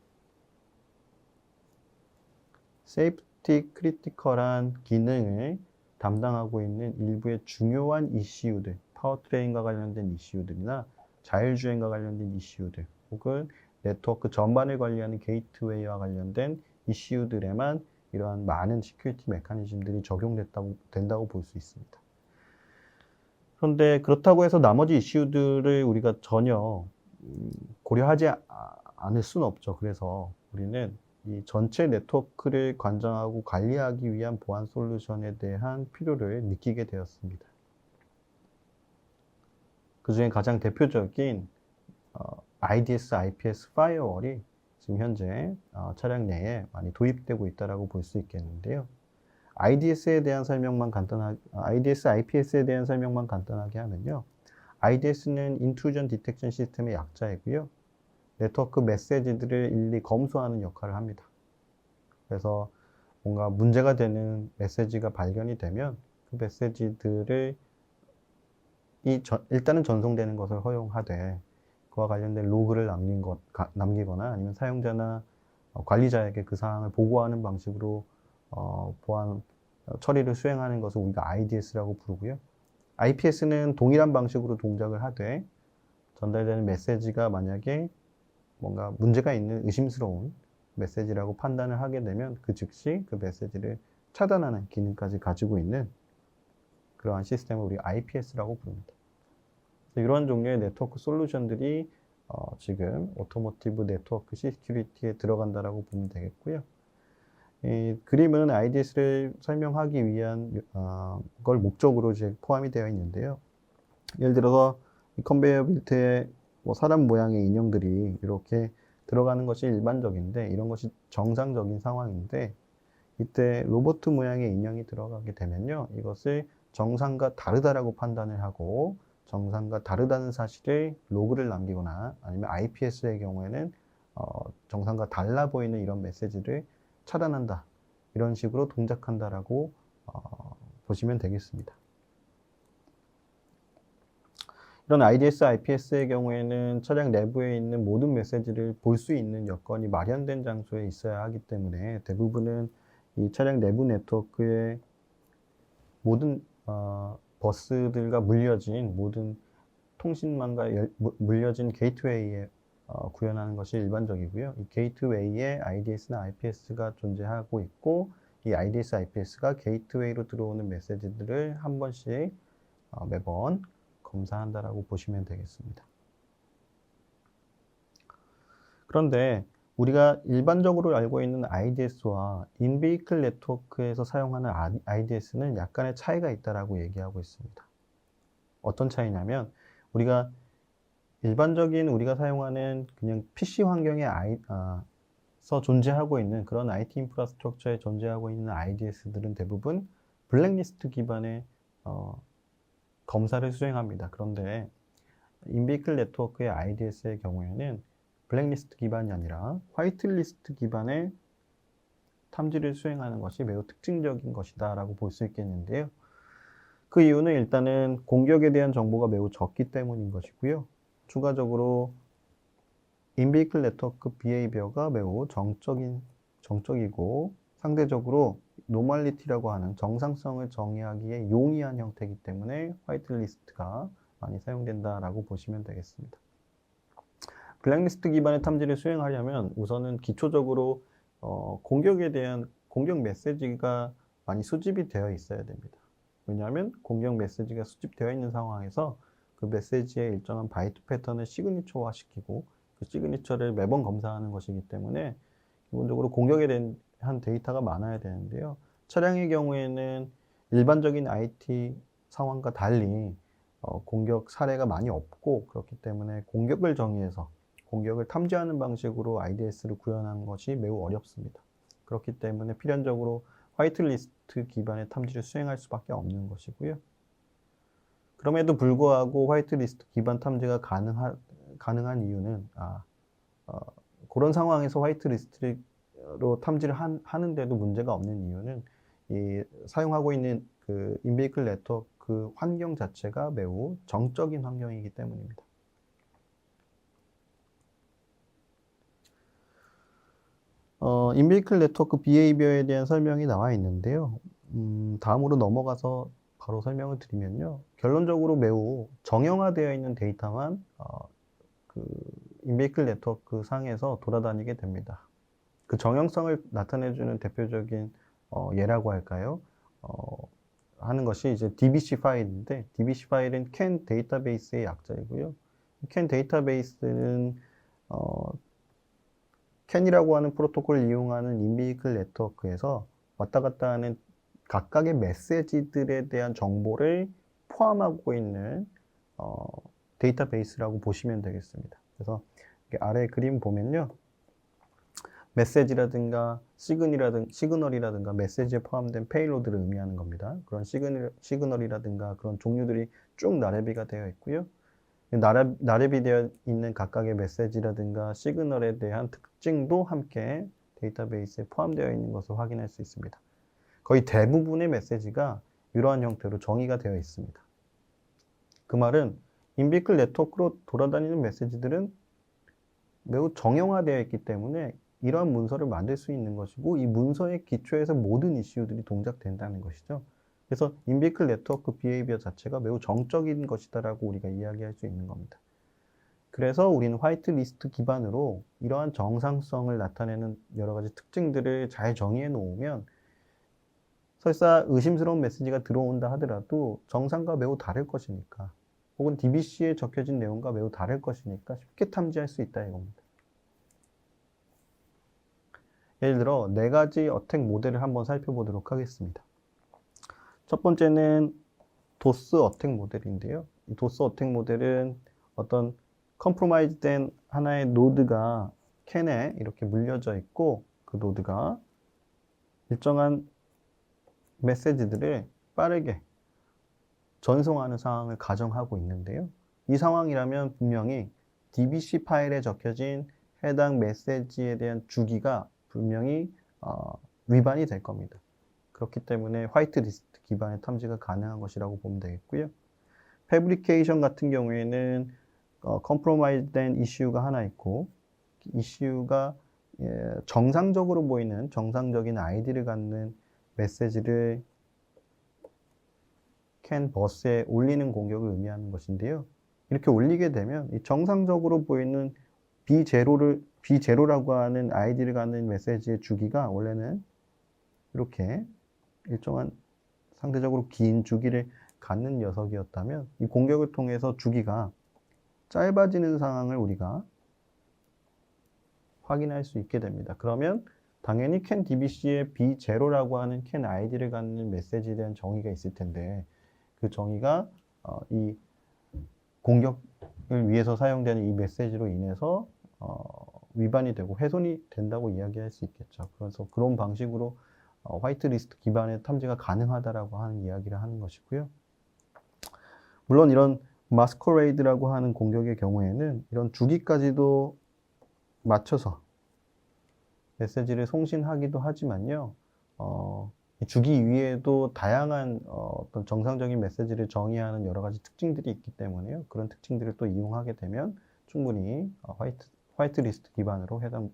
세이프티 크리티컬한 기능을 담당하고 있는 일부의 중요한 이슈들, 파워트레인과 관련된 이슈들이나 자율주행과 관련된 이슈들, 혹은 네트워크 전반을 관리하는 게이트웨이와 관련된 이슈들에만 이러한 많은 시큐리티 메커니즘들이 적용된다고 볼 수 있습니다. 그런데 그렇다고 해서 나머지 이슈들을 우리가 전혀 고려하지 않을 수는 없죠. 그래서 우리는 이 전체 네트워크를 관장하고 관리하기 위한 보안 솔루션에 대한 필요를 느끼게 되었습니다. 그 중에 가장 대표적인 IDS, IPS 파이어월이 지금 현재 차량 내에 많이 도입되고 있다고 볼 수 있겠는데요. IDS에 대한 설명만 IDS, IPS에 대한 설명만 간단하게 하면요. IDS는 인트루전 디텍션 시스템의 약자이고요. 네트워크 메시지들을 일일이 검수하는 역할을 합니다. 그래서 뭔가 문제가 되는 메시지가 발견이 되면 그 메시지들을 일단은 전송되는 것을 허용하되 그와 관련된 로그를 남기거나 아니면 사용자나 관리자에게 그 사항을 보고하는 방식으로 보안 처리를 수행하는 것을 우리가 IDS라고 부르고요. IPS는 동일한 방식으로 동작을 하되 전달되는 메시지가 만약에 뭔가 문제가 있는 의심스러운 메시지라고 판단을 하게 되면 그 즉시 그 메시지를 차단하는 기능까지 가지고 있는 그러한 시스템을 우리 IPS라고 부릅니다. 이런 종류의 네트워크 솔루션들이 지금 오토모티브 네트워크 시큐리티에 들어간다라고 보면 되겠고요. 이 그림은 IDS를 설명하기 위한 걸 목적으로 이제 포함이 되어 있는데요. 예를 들어서 이 컨베이어 벨트에 뭐 사람 모양의 인형들이 이렇게 들어가는 것이 일반적인데 이런 것이 정상적인 상황인데 이때 로봇 모양의 인형이 들어가게 되면요. 이것을 정상과 다르다라고 판단을 하고 정상과 다르다는 사실을 로그를 남기거나 아니면 IPS의 경우에는 정상과 달라 보이는 이런 메시지를 차단한다. 이런 식으로 동작한다라고 보시면 되겠습니다. 이런 IDS, IPS의 경우에는 차량 내부에 있는 모든 메시지를 볼 수 있는 여건이 마련된 장소에 있어야 하기 때문에 대부분은 이 차량 내부 네트워크의 모든 버스들과 물려진 모든 통신망과 물려진 게이트웨이에 구현하는 것이 일반적이고요. 이 게이트웨이에 IDS나 IPS가 존재하고 있고 이 IDS, IPS가 게이트웨이로 들어오는 메시지들을 한 번씩 매번 검사한다라고 보시면 되겠습니다. 그런데 우리가 일반적으로 알고 있는 IDS와 인베이클 네트워크에서 사용하는 IDS는 약간의 차이가 있다라고 얘기하고 있습니다. 어떤 차이냐면 우리가 일반적인 우리가 사용하는 그냥 PC 환경에 서 존재하고 있는 그런 IT 인프라스트럭처에 존재하고 있는 IDS들은 대부분 블랙리스트 기반의 검사를 수행합니다. 그런데 인베이클 네트워크의 IDS의 경우에는 블랙리스트 기반이 아니라 화이트리스트 기반의 탐지를 수행하는 것이 매우 특징적인 것이다 라고 볼 수 있겠는데요. 그 이유는 일단은 공격에 대한 정보가 매우 적기 때문인 것이고요. 추가적으로 인베이클 네트워크 비헤이비어가 매우 정적이고 상대적으로 노멀리티라고 하는 정상성을 정의하기에 용이한 형태이기 때문에 화이트리스트가 많이 사용된다라고 보시면 되겠습니다. 블랙리스트 기반의 탐지를 수행하려면 우선은 기초적으로 공격에 대한 공격 메시지가 많이 수집이 되어 있어야 됩니다. 왜냐하면 공격 메시지가 수집되어 있는 상황에서 그 메시지의 일정한 바이트 패턴을 시그니처화 시키고 그 시그니처를 매번 검사하는 것이기 때문에 기본적으로 공격에 대한 데이터가 많아야 되는데요. 차량의 경우에는 일반적인 IT 상황과 달리 공격 사례가 많이 없고 그렇기 때문에 공격을 정의해서 공격을 탐지하는 방식으로 IDS를 구현하는 것이 매우 어렵습니다. 그렇기 때문에 필연적으로 화이트리스트 기반의 탐지를 수행할 수밖에 없는 것이고요. 그럼에도 불구하고 화이트리스트 기반 탐지가 가능한 이유는 그런 상황에서 화이트리스트로 탐지를 하는데도 문제가 없는 이유는 이 사용하고 있는 그 인베이클 네트워크 환경 자체가 매우 정적인 환경이기 때문입니다. 인베이클 네트워크 비헤이비어에 대한 설명이 나와 있는데요. 다음으로 넘어가서 바로 설명을 드리면요. 결론적으로 매우 정형화되어 있는 데이터만 그 인베이클 네트워크 상에서 돌아다니게 됩니다. 그 정형성을 나타내주는 대표적인 예라고 할까요? 하는 것이 이제 DBC 파일인데 DBC 파일은 CAN 데이터베이스의 약자이고요. CAN 데이터베이스는 CAN이라고 하는 프로토콜을 이용하는 인베이클 네트워크에서 왔다 갔다 하는 각각의 메시지들에 대한 정보를 포함하고 있는 데이터베이스라고 보시면 되겠습니다. 그래서 아래 그림 보면요. 메시지라든가 시그널이라든가 메시지에 포함된 페이로드를 의미하는 겁니다. 그런 시그널이라든가 그런 종류들이 쭉 나래비가 되어 있고요. 나래비 되어 있는 각각의 메시지라든가 시그널에 대한 특징도 함께 데이터베이스에 포함되어 있는 것을 확인할 수 있습니다. 거의 대부분의 메시지가 이러한 형태로 정의가 되어 있습니다. 그 말은 인비클 네트워크로 돌아다니는 메시지들은 매우 정형화되어 있기 때문에 이러한 문서를 만들 수 있는 것이고 이 문서의 기초에서 모든 이슈들이 동작된다는 것이죠. 그래서 인비클 네트워크 비헤이비어 자체가 매우 정적인 것이다라고 우리가 이야기할 수 있는 겁니다. 그래서 우리는 화이트리스트 기반으로 이러한 정상성을 나타내는 여러 가지 특징들을 잘 정의해 놓으면 설사 의심스러운 메시지가 들어온다 하더라도 정상과 매우 다를 것이니까 혹은 DBC에 적혀진 내용과 매우 다를 것이니까 쉽게 탐지할 수 있다 이겁니다. 예를 들어 4가지 어택 모델을 한번 살펴보도록 하겠습니다. 첫 번째는 도스 어택 모델인데요. 이 도스 어택 모델은 어떤 컴프로마이즈 된 하나의 노드가 캔에 이렇게 물려져 있고 그 노드가 일정한 메시지들을 빠르게 전송하는 상황을 가정하고 있는데요. 이 상황이라면 분명히 DBC 파일에 적혀진 해당 메시지에 대한 주기가 분명히 위반이 될 겁니다. 그렇기 때문에 화이트리스트 기반의 탐지가 가능한 것이라고 보면 되겠고요. 패브리케이션 같은 경우에는 컴프로마이즈 된 이슈가 하나 있고 이슈가 정상적으로 보이는 정상적인 아이디를 갖는 메시지를 캔 버스에 올리는 공격을 의미하는 것인데요. 이렇게 올리게 되면 이 정상적으로 보이는 B0라고 하는 아이디를 갖는 메시지의 주기가 원래는 이렇게 일정한 상대적으로 긴 주기를 갖는 녀석이었다면 이 공격을 통해서 주기가 짧아지는 상황을 우리가 확인할 수 있게 됩니다. 그러면 당연히 캔 DBC의 B0라고 하는 캔 아이디를 갖는 메시지에 대한 정의가 있을 텐데 그 정의가 이 공격을 위해서 사용되는 이 메시지로 인해서 위반이 되고 훼손이 된다고 이야기할 수 있겠죠. 그래서 그런 방식으로 화이트리스트 기반의 탐지가 가능하다라고 하는 이야기를 하는 것이고요. 물론 이런 마스커레이드라고 하는 공격의 경우에는 이런 주기까지도 맞춰서 메시지를 송신하기도 하지만요. 이 주기 위에도 다양한 어떤 정상적인 메시지를 정의하는 여러 가지 특징들이 있기 때문에요. 그런 특징들을 또 이용하게 되면 충분히 화이트리스트 기반으로 해당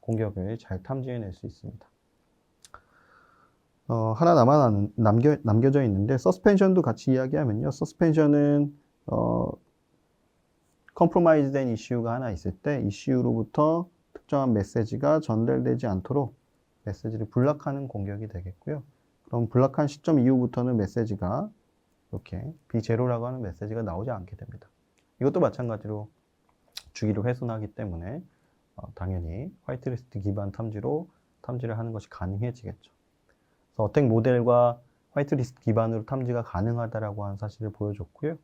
공격을 잘 탐지해낼 수 있습니다. 하나 남겨져 있는데 서스펜션도 같이 이야기하면요. 서스펜션은 컴프로마이즈 된 이슈가 하나 있을 때 이슈로부터 특정한 메시지가 전달되지 않도록 메시지를 블락하는 공격이 되겠고요. 그럼 블락한 시점 이후부터는 메시지가 이렇게 B0라고 하는 메시지가 나오지 않게 됩니다. 이것도 마찬가지로 주기를 훼손하기 때문에 당연히 화이트리스트 기반 탐지로 탐지를 하는 것이 가능해지겠죠. 그래서 어택 모델과 화이트리스트 기반으로 탐지가 가능하다라고 하는 사실을 보여줬고요.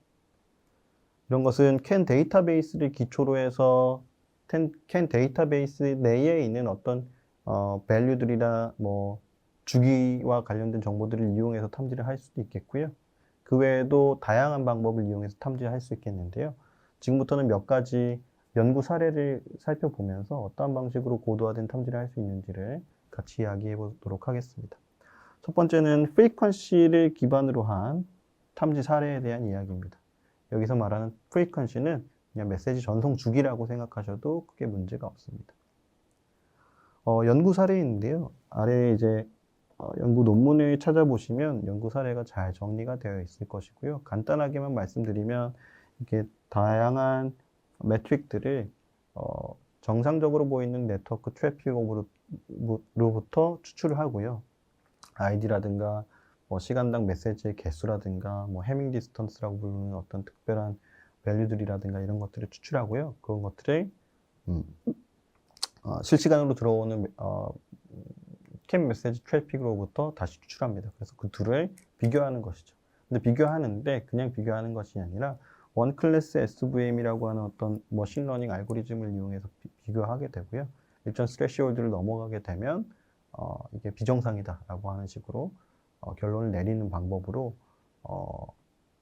이런 것은 캔 데이터베이스를 기초로 해서 캔 데이터베이스 내에 있는 어떤 밸류들이나 뭐 주기와 관련된 정보들을 이용해서 탐지를 할 수도 있겠고요. 그 외에도 다양한 방법을 이용해서 탐지할 수 있겠는데요. 지금부터는 몇 가지 연구 사례를 살펴보면서 어떠한 방식으로 고도화된 탐지를 할 수 있는지를 같이 이야기해 보도록 하겠습니다. 첫 번째는 프리퀀시를 기반으로 한 탐지 사례에 대한 이야기입니다. 여기서 말하는 프리퀀시는 그냥 메시지 전송 주기라고 생각하셔도 크게 문제가 없습니다. 연구 사례인데요. 아래에 이제 연구 논문을 찾아보시면 연구 사례가 잘 정리가 되어 있을 것이고요. 간단하게만 말씀드리면 이렇게 다양한 매트릭들을 정상적으로 보이는 네트워크 트래픽으로부터 추출을 하고요. 아이디라든가 뭐 시간당 메시지의 개수라든가 뭐 해밍 디스턴스라고 부르는 어떤 특별한 밸류들이라든가 이런 것들을 추출하고요. 그런 것들을 실시간으로 들어오는 캔 메시지 트래픽으로부터 다시 추출합니다. 그래서 그 둘을 비교하는 것이죠. 근데 비교하는데 그냥 비교하는 것이 아니라 원 클래스 SVM이라고 하는 어떤 머신러닝 알고리즘을 이용해서 비교하게 되고요. 일정 스레시홀드를 넘어가게 되면 이게 비정상이다라고 하는 식으로 결론을 내리는 방법으로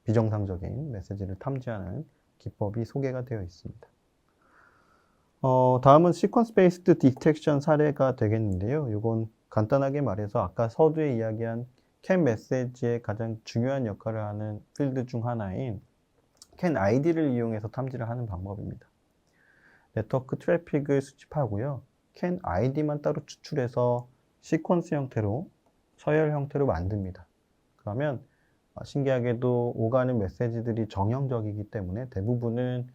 비정상적인 메시지를 탐지하는 기법이 소개가 되어 있습니다. 다음은 시퀀스 베이스드 디텍션 사례가 되겠는데요. 이건 간단하게 말해서 아까 서두에 이야기한 캔 메시지의 가장 중요한 역할을 하는 필드 중 하나인 캔 아이디를 이용해서 탐지를 하는 방법입니다. 네트워크 트래픽을 수집하고요. 캔 아이디만 따로 추출해서 시퀀스 형태로, 서열 형태로 만듭니다. 그러면 신기하게도 오가는 메시지들이 정형적이기 때문에 대부분은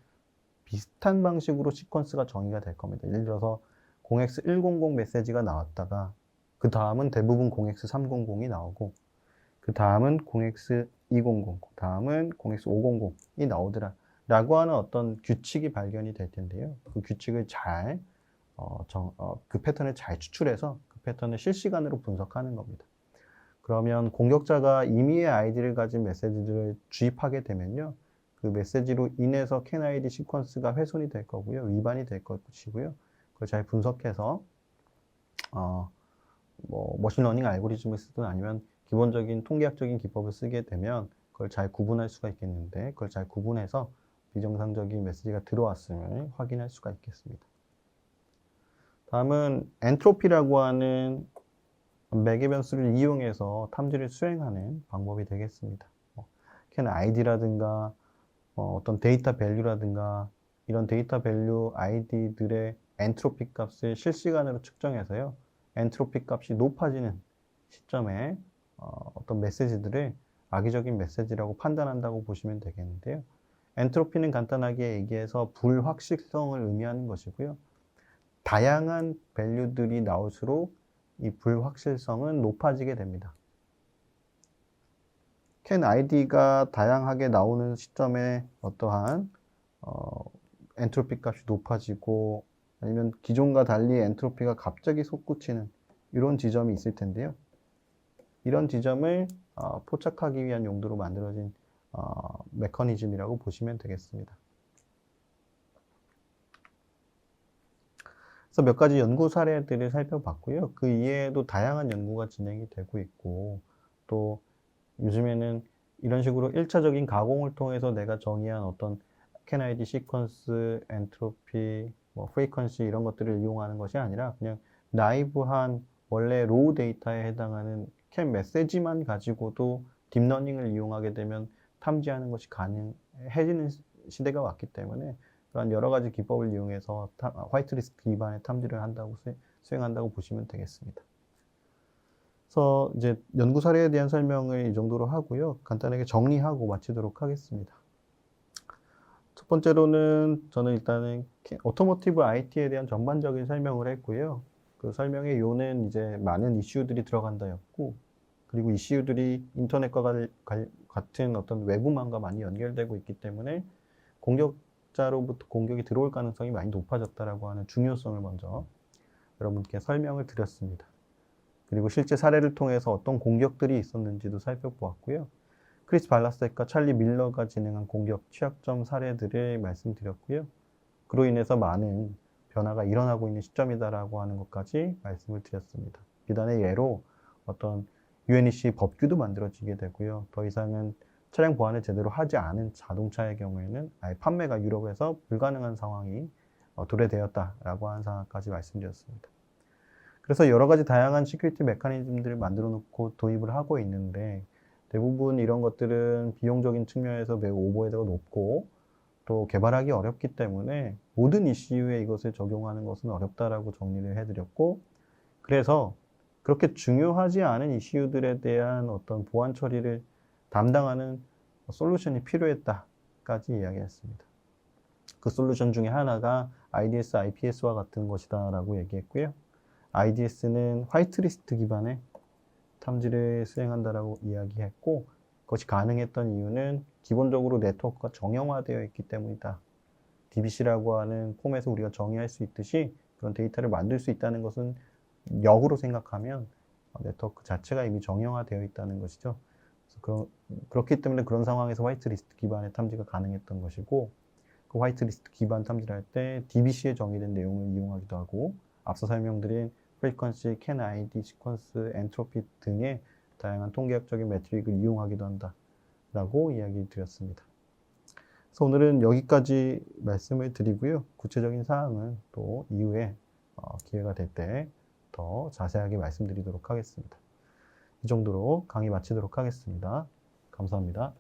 비슷한 방식으로 시퀀스가 정의가 될 겁니다. 예를 들어서 0x100 메시지가 나왔다가 그 다음은 대부분 0x300이 나오고 그 다음은 0x200, 그 다음은 0x500이 나오더라 라고 하는 어떤 규칙이 발견이 될 텐데요. 그 규칙을 잘 그 패턴을 잘 추출해서 그 패턴을 실시간으로 분석하는 겁니다. 그러면 공격자가 임의의 아이디를 가진 메시지들을 주입하게 되면요. 그 메시지로 인해서 캔 아이디 시퀀스가 훼손이 될 거고요. 위반이 될 것이고요. 그걸 잘 분석해서 머신러닝 알고리즘을 쓰든 아니면 기본적인 통계학적인 기법을 쓰게 되면 그걸 잘 구분할 수가 있겠는데 그걸 잘 구분해서 비정상적인 메시지가 들어왔음을 확인할 수가 있겠습니다. 다음은 엔트로피라고 하는 매개 변수를 이용해서 탐지를 수행하는 방법이 되겠습니다. 캔 아이디라든가 어떤 데이터 밸류라든가 이런 데이터 밸류 아이디들의 엔트로피 값을 실시간으로 측정해서요. 엔트로피 값이 높아지는 시점에 어떤 메시지들을 악의적인 메시지라고 판단한다고 보시면 되겠는데요. 엔트로피는 간단하게 얘기해서 불확실성을 의미하는 것이고요. 다양한 밸류들이 나올수록 이 불확실성은 높아지게 됩니다. 캔 아이디가 다양하게 나오는 시점에 어떠한 엔트로피 값이 높아지고 아니면 기존과 달리 엔트로피가 갑자기 솟구치는 이런 지점이 있을 텐데요. 이런 지점을 포착하기 위한 용도로 만들어진 메커니즘이라고 보시면 되겠습니다. 그래서 몇 가지 연구 사례들을 살펴봤고요. 그 이외에도 다양한 연구가 진행이 되고 있고 또 요즘에는 이런 식으로 1차적인 가공을 통해서 내가 정의한 어떤 캔 아이디 시퀀스, 엔트로피, 프리퀀시 이런 것들을 이용하는 것이 아니라 그냥 나이브한 원래 로우 데이터에 해당하는 캔 메시지만 가지고도 딥러닝을 이용하게 되면 탐지하는 것이 가능해지는 시대가 왔기 때문에 그런 여러 가지 기법을 이용해서 화이트리스트 기반의 탐지를 한다고 수행한다고 보시면 되겠습니다. 그래서 이제 연구 사례에 대한 설명을 이 정도로 하고요. 간단하게 정리하고 마치도록 하겠습니다. 첫 번째로는 저는 일단은 오토모티브 IT에 대한 전반적인 설명을 했고요. 그 설명의 요는 이제 많은 이슈들이 들어간다였고, 그리고 이슈들이 인터넷과 같은 어떤 외부망과 많이 연결되고 있기 때문에 공격자로부터 공격이 들어올 가능성이 많이 높아졌다라고 하는 중요성을 먼저 여러분께 설명을 드렸습니다. 그리고 실제 사례를 통해서 어떤 공격들이 있었는지도 살펴보았고요. 크리스 발라섹과 찰리 밀러가 진행한 공격 취약점 사례들을 말씀드렸고요. 그로 인해서 많은 변화가 일어나고 있는 시점이다라고 하는 것까지 말씀을 드렸습니다. 비단의 예로 어떤 UNEC 법규도 만들어지게 되고요. 더 이상은 차량 보안을 제대로 하지 않은 자동차의 경우에는 아예 판매가 유럽에서 불가능한 상황이 도래되었다라고 하는 상황까지 말씀드렸습니다. 그래서 여러 가지 다양한 시큐리티 메커니즘들을 만들어 놓고 도입을 하고 있는데 대부분 이런 것들은 비용적인 측면에서 매우 오버헤드가 높고 또 개발하기 어렵기 때문에 모든 이슈에 이것을 적용하는 것은 어렵다라고 정리를 해드렸고 그래서 그렇게 중요하지 않은 이슈들에 대한 어떤 보안 처리를 담당하는 솔루션이 필요했다까지 이야기했습니다. 그 솔루션 중에 하나가 IDS, IPS와 같은 것이다라고 얘기했고요. IDS는 화이트리스트 기반의 탐지를 수행한다라고 이야기했고 그것이 가능했던 이유는 기본적으로 네트워크가 정형화되어 있기 때문이다. DBC라고 하는 폼에서 우리가 정의할 수 있듯이 그런 데이터를 만들 수 있다는 것은 역으로 생각하면 네트워크 자체가 이미 정형화되어 있다는 것이죠. 그래서 그렇기 때문에 그런 상황에서 화이트리스트 기반의 탐지가 가능했던 것이고 그 화이트리스트 기반 탐지를 할 때 DBC에 정의된 내용을 이용하기도 하고 앞서 설명드린 프리퀀시, 캔 아이디, 시퀀스, 엔트로피 등의 다양한 통계학적인 매트릭을 이용하기도 한다라고 이야기 드렸습니다. 그래서 오늘은 여기까지 말씀을 드리고요. 구체적인 사항은 또 이후에 기회가 될 때 더 자세하게 말씀드리도록 하겠습니다. 이 정도로 강의 마치도록 하겠습니다. 감사합니다.